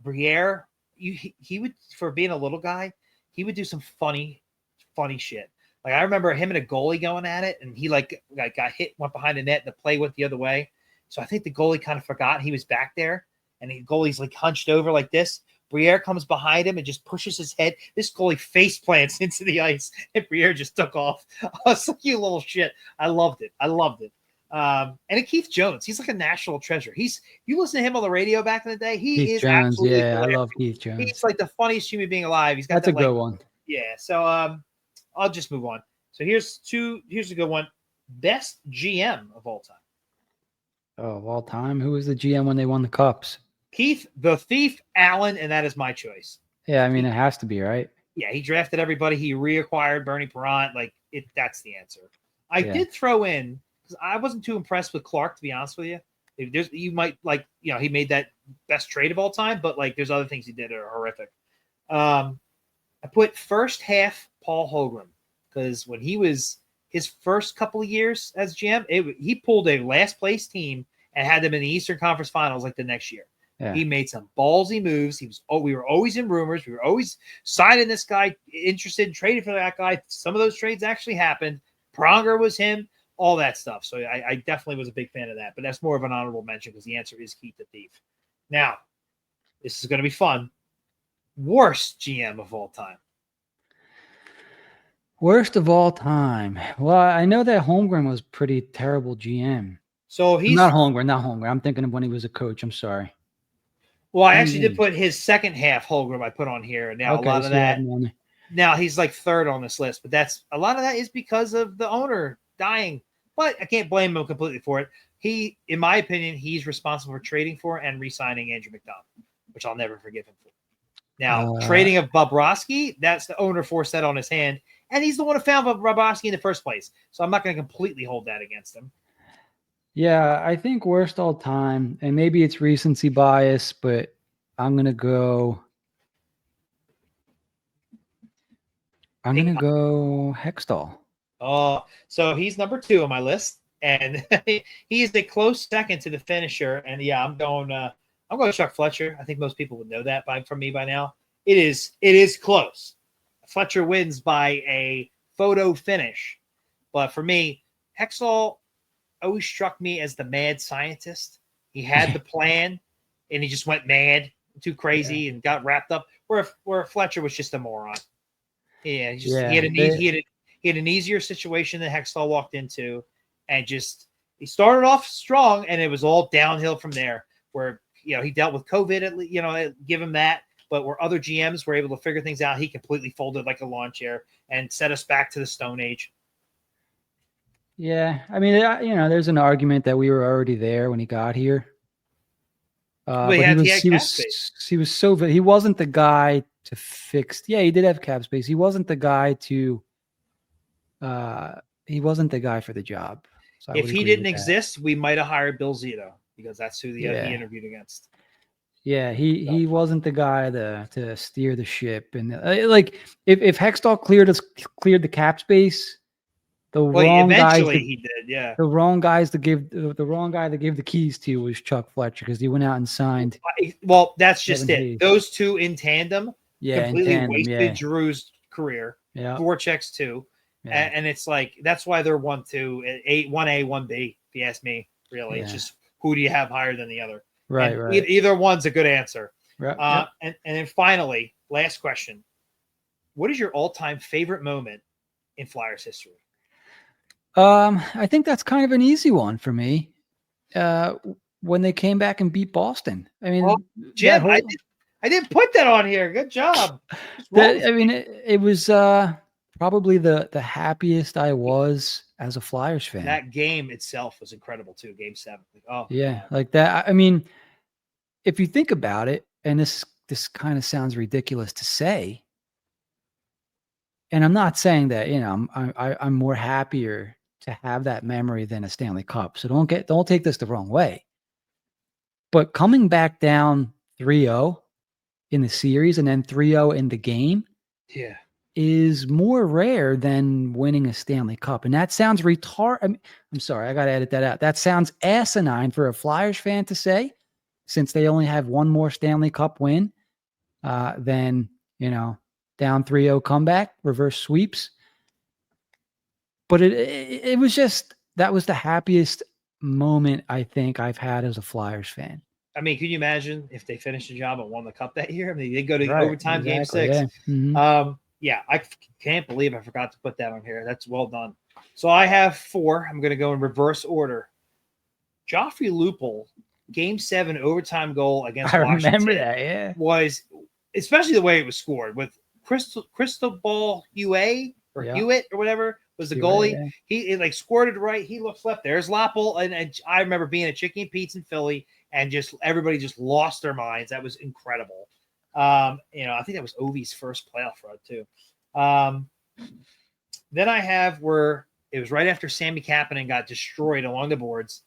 Briere, he would, for being a little guy, he would do some funny shit. Like I remember him and a goalie going at it, and he like got hit, went behind the net, and the play went the other way. So I think the goalie kind of forgot he was back there, and the goalie's like hunched over like this. Briere comes behind him and just pushes his head. This goalie face plants into the ice, and Briere just took off. I was like, you little shit. I loved it. And Keith Jones, he's like a national treasure. You listen to him on the radio back in the day. Keith is Jones, absolutely hilarious. I love Keith Jones. He's like the funniest human being alive. He's got that's a good one. Yeah. So I'll just move on. So here's a good one. Best GM of all time. Oh, of all time? Who was the GM when they won the cups? Keith the Thief Allen, and that is my choice. Yeah, I mean it has to be, right? Yeah, he drafted everybody. He reacquired Bernie Parent. That's the answer. I did throw in because I wasn't too impressed with Clark, to be honest with you. You might he made that best trade of all time, but there's other things he did that are horrific. I put first half Paul Holmgren because when he was his first couple of years as GM, he pulled a last place team and had them in the Eastern Conference Finals the next year. Yeah. He made some ballsy moves. We were always in rumors. We were always signing this guy, interested in trading for that guy. Some of those trades actually happened. Pronger was him, all that stuff. So I definitely was a big fan of that. But that's more of an honorable mention because the answer is Keith the Thief. Now, this is going to be fun. Worst GM of all time. Worst of all time. Well, I know that Holmgren was pretty terrible GM. So he's not Holmgren. I'm thinking of when he was a coach. I'm sorry. Well, I actually did put his second half Holmgren I put on here. Now a lot of that. Now he's like third on this list, but a lot of that is because of the owner dying. But I can't blame him completely for it. In my opinion, he's responsible for trading for and re-signing Andrew McDonald, which I'll never forgive him for. Now, trading of Bobrovsky, that's the owner forced that on his hand, and he's the one who found Bobrovsky in the first place. So I'm not going to completely hold that against him. Yeah, I think worst all time, and maybe it's recency bias, but I'm gonna go. I'm Take gonna go Hextall. Oh, so he's number 2 on my list, and he's a close second to the finisher. And yeah, I'm going Chuck Fletcher. I think most people would know that from me by now. It is close. Fletcher wins by a photo finish, but for me, Hexall always struck me as the mad scientist. He had the plan, and he just went mad, too crazy, and got wrapped up. Where Fletcher was just a moron. Yeah, he had Yeah, he had an easier situation that Hextall walked into, and just he started off strong, and it was all downhill from there. Where he dealt with COVID, at least, give him that. But where other GMs were able to figure things out, he completely folded like a lawn chair and set us back to the Stone Age. yeah. I mean, there's an argument that we were already there when he got here. But But he he was had he cap was space. he wasn't the guy to fix. Yeah, he did have cap space. He wasn't the guy to. He wasn't the guy for the job. So I If would he agree didn't with that. exist, we might have hired Bill Zito because that's who he Yeah, interviewed against. yeah. He So, he wasn't the guy to steer the ship. And like if Hextall cleared the cap space, the well, wrong guys eventually to he did. Yeah. the wrong guys to give the wrong guy to give the keys to was Chuck Fletcher because he went out and signed Well, that's just Kevin it. Hayes. Those two in tandem Yeah, in completely tandem. wasted Yeah, Drew's career. yeah, Voracek's too, yeah, and it's like that's why they're 1-2, 1A, 1B. If you ask me, really, it's yeah. just who do you have higher than the other, Right, and right. either one's a good answer. Right. Yep. And then finally, last question: what is your all-time favorite moment in Flyers history? I think that's kind of an easy one for me. Uh, when they came back and beat Boston. I Oh, mean, that Jim, whole I didn't put that on here. Good job. What's wrong that with I mean, it was probably the happiest I was as a Flyers fan. that game itself was incredible too. Game 7. Like, oh my Yeah, god. like that. I mean, if you think about it, and this kind of sounds ridiculous to say, and I'm not saying that I'm more happier to have that memory than a Stanley Cup. So don't take this the wrong way. But coming back down 3-0 in the series and then 3-0 in the game Yeah. is more rare than winning a Stanley Cup. And that sounds retarded. I'm sorry, I got to edit that out. That sounds asinine for a Flyers fan to say, since they only have one more Stanley Cup win than, down 3-0 comeback, reverse sweeps. But it was just, that was the happiest moment I think I've had as a Flyers fan. I mean, can you imagine if they finished the job and won the cup that year? I mean, they go to Right. overtime, game Exactly. 6. Yeah. Mm-hmm. Yeah, I can't believe I forgot to put that on here. That's well done. So I have 4. I'm going to go in reverse order. Joffrey Lupul, game 7 overtime goal against I remember Washington that. Yeah. was, especially the way it was scored with Cristobal Yeah. Hewitt or whatever was the You're right. goalie. Yeah. He like scored it right. He looks left. There's Lopple, and I remember being at Chicken and Pete's in Philly, and just everybody just lost their minds. That was incredible. I think that was Ovi's first playoff run too. Then I have where it was right after Sammy Kapanen got destroyed along the boards.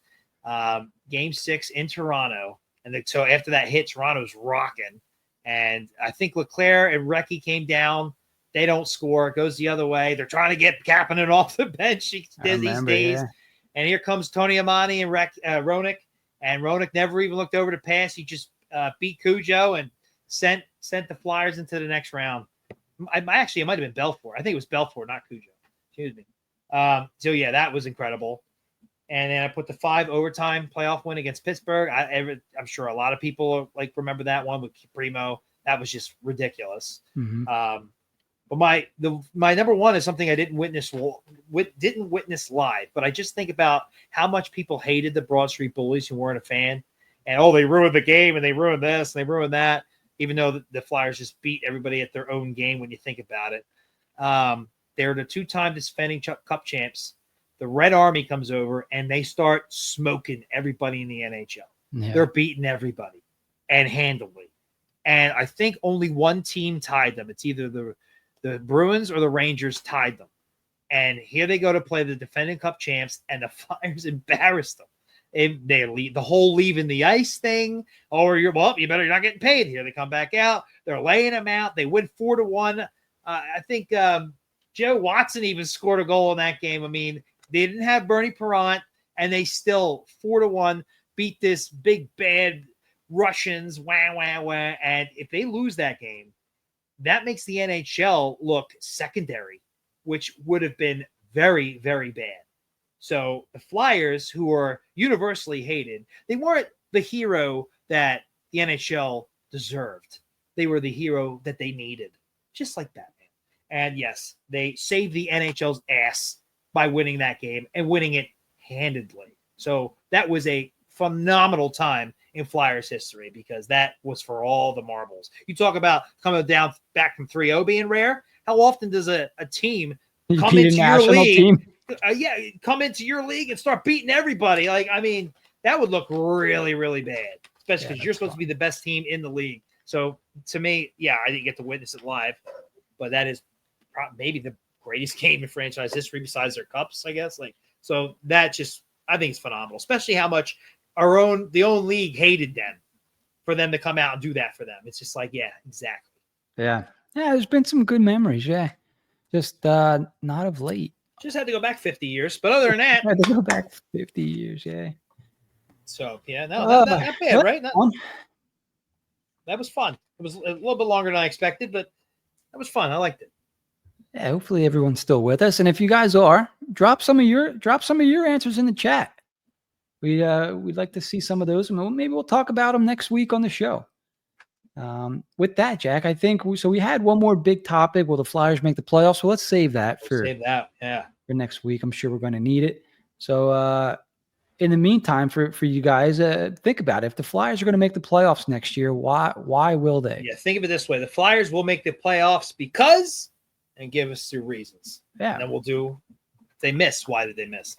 Game 6 in Toronto, and so after that hit, Toronto's rocking, and I think Leclerc and Recchi came down. They don't score. It goes the other way. They're trying to get Kapanen off the bench. He's dazed. Yeah. And here comes Tony Amani and Roenick. And Roenick never even looked over to pass. He just beat Cujo and sent the Flyers into the next round. It might have been Belfort. I think it was Belfort, not Cujo. Excuse me. So, yeah, that was incredible. And then I put the 5 overtime playoff win against Pittsburgh. I'm sure a lot of people remember that one with Primo. That was just ridiculous. Mm-hmm. But my number 1 is something I didn't witness live, but I just think about how much people hated the Broad Street Bullies who weren't a fan, and they ruined the game and they ruined this and they ruined that. Even though the Flyers just beat everybody at their own game, when you think about it, they're the 2-time defending Cup champs. The Red Army comes over and they start smoking everybody in the NHL. Yeah. They're beating everybody and handily. And I think only one team tied them. It's either the Bruins or the Rangers tied them. And here they go to play the defending Cup champs, and the Flyers embarrassed them. They leave the whole leaving the ice thing, or you're not getting paid here. They come back out. They're laying them out. They win 4-1. I think Joe Watson even scored a goal in that game. I mean, they didn't have Bernie Parent, and they still 4-1 beat this big bad Russians. Wah wah wah. And if they lose that game, that makes the NHL look secondary, which would have been very, very bad. So the Flyers, who are universally hated, they weren't the hero that the NHL deserved. They were the hero that they needed, just like Batman. And yes, they saved the NHL's ass by winning that game and winning it handedly. So that was a phenomenal time in Flyers history because that was for all the marbles. You talk about coming back from 3-0 being rare. How often does a team come into your league? Come into your league and start beating everybody. That would look really, really bad, especially because you're supposed to be the best team in the league. So to me, I didn't get to witness it live, but that is maybe the greatest game in franchise history besides their cups, I guess. So that I think it's phenomenal, especially how much the own league hated them for them to come out and do that for them. It's just exactly. Yeah. There's been some good memories. Yeah. Just not of late. Just had to go back 50 years. But other than that. Had to go back 50 years. Yeah. So, not bad, right? That was fun. It was a little bit longer than I expected, but that was fun. I liked it. Yeah, hopefully everyone's still with us. And if you guys are, drop some of your answers in the chat. We'd like to see some of those. Maybe we'll talk about them next week on the show. With that, Jack, I think we had one more big topic. Will the Flyers make the playoffs? So let's save that for next week. I'm sure we're going to need it. So in the meantime, for you guys, think about it. If the Flyers are going to make the playoffs next year, why will they? Yeah, think of it this way: the Flyers will make the playoffs because, and give us your reasons. Yeah, and then we'll do. If they miss, why did they miss?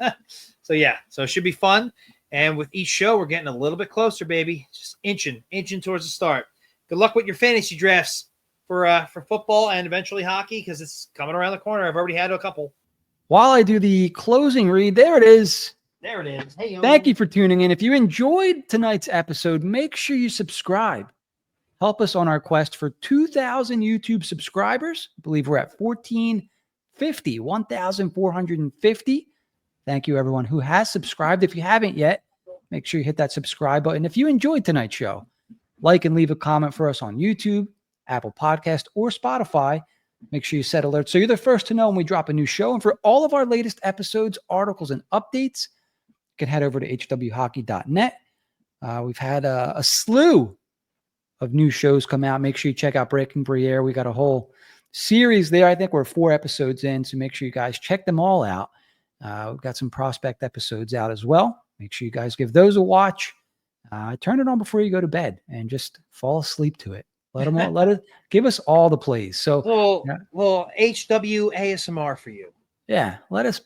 So it should be fun. And with each show, we're getting a little bit closer, baby. Just inching towards the start. Good luck with your fantasy drafts for football and eventually hockey because it's coming around the corner. I've already had a couple. While I do the closing read, there it is. There it is. Hey, thank you for tuning in. If you enjoyed tonight's episode, make sure you subscribe. Help us on our quest for 2,000 YouTube subscribers. I believe we're at 1,450. Thank you, everyone who has subscribed. If you haven't yet, make sure you hit that subscribe button. If you enjoyed tonight's show, like and leave a comment for us on YouTube, Apple Podcast, or Spotify. Make sure you set alerts so you're the first to know when we drop a new show. And for all of our latest episodes, articles, and updates, you can head over to hwhockey.net. We've had a slew of new shows come out. Make sure you check out Breaking Briere. We got a whole series there. I think we're 4 episodes in, so make sure you guys check them all out. We've got some prospect episodes out as well. Make sure you guys give those a watch. Turn it on before you go to bed and just fall asleep to it. Let it give us all the plays. So well, HW ASMR for you. Yeah, let us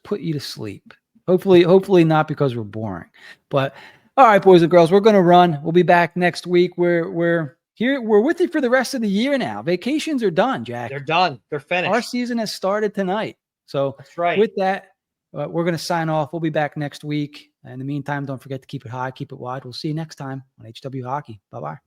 put you to sleep. Hopefully not because we're boring. But all right, boys and girls, we're gonna run. We'll be back next week. We're here. We're with you for the rest of the year now. Vacations are done, Jack. They're done. They're finished. Our season has started tonight. So that's right. With that, we're going to sign off. We'll be back next week. In the meantime, don't forget to keep it high, keep it wide. We'll see you next time on HW Hockey. Bye-bye.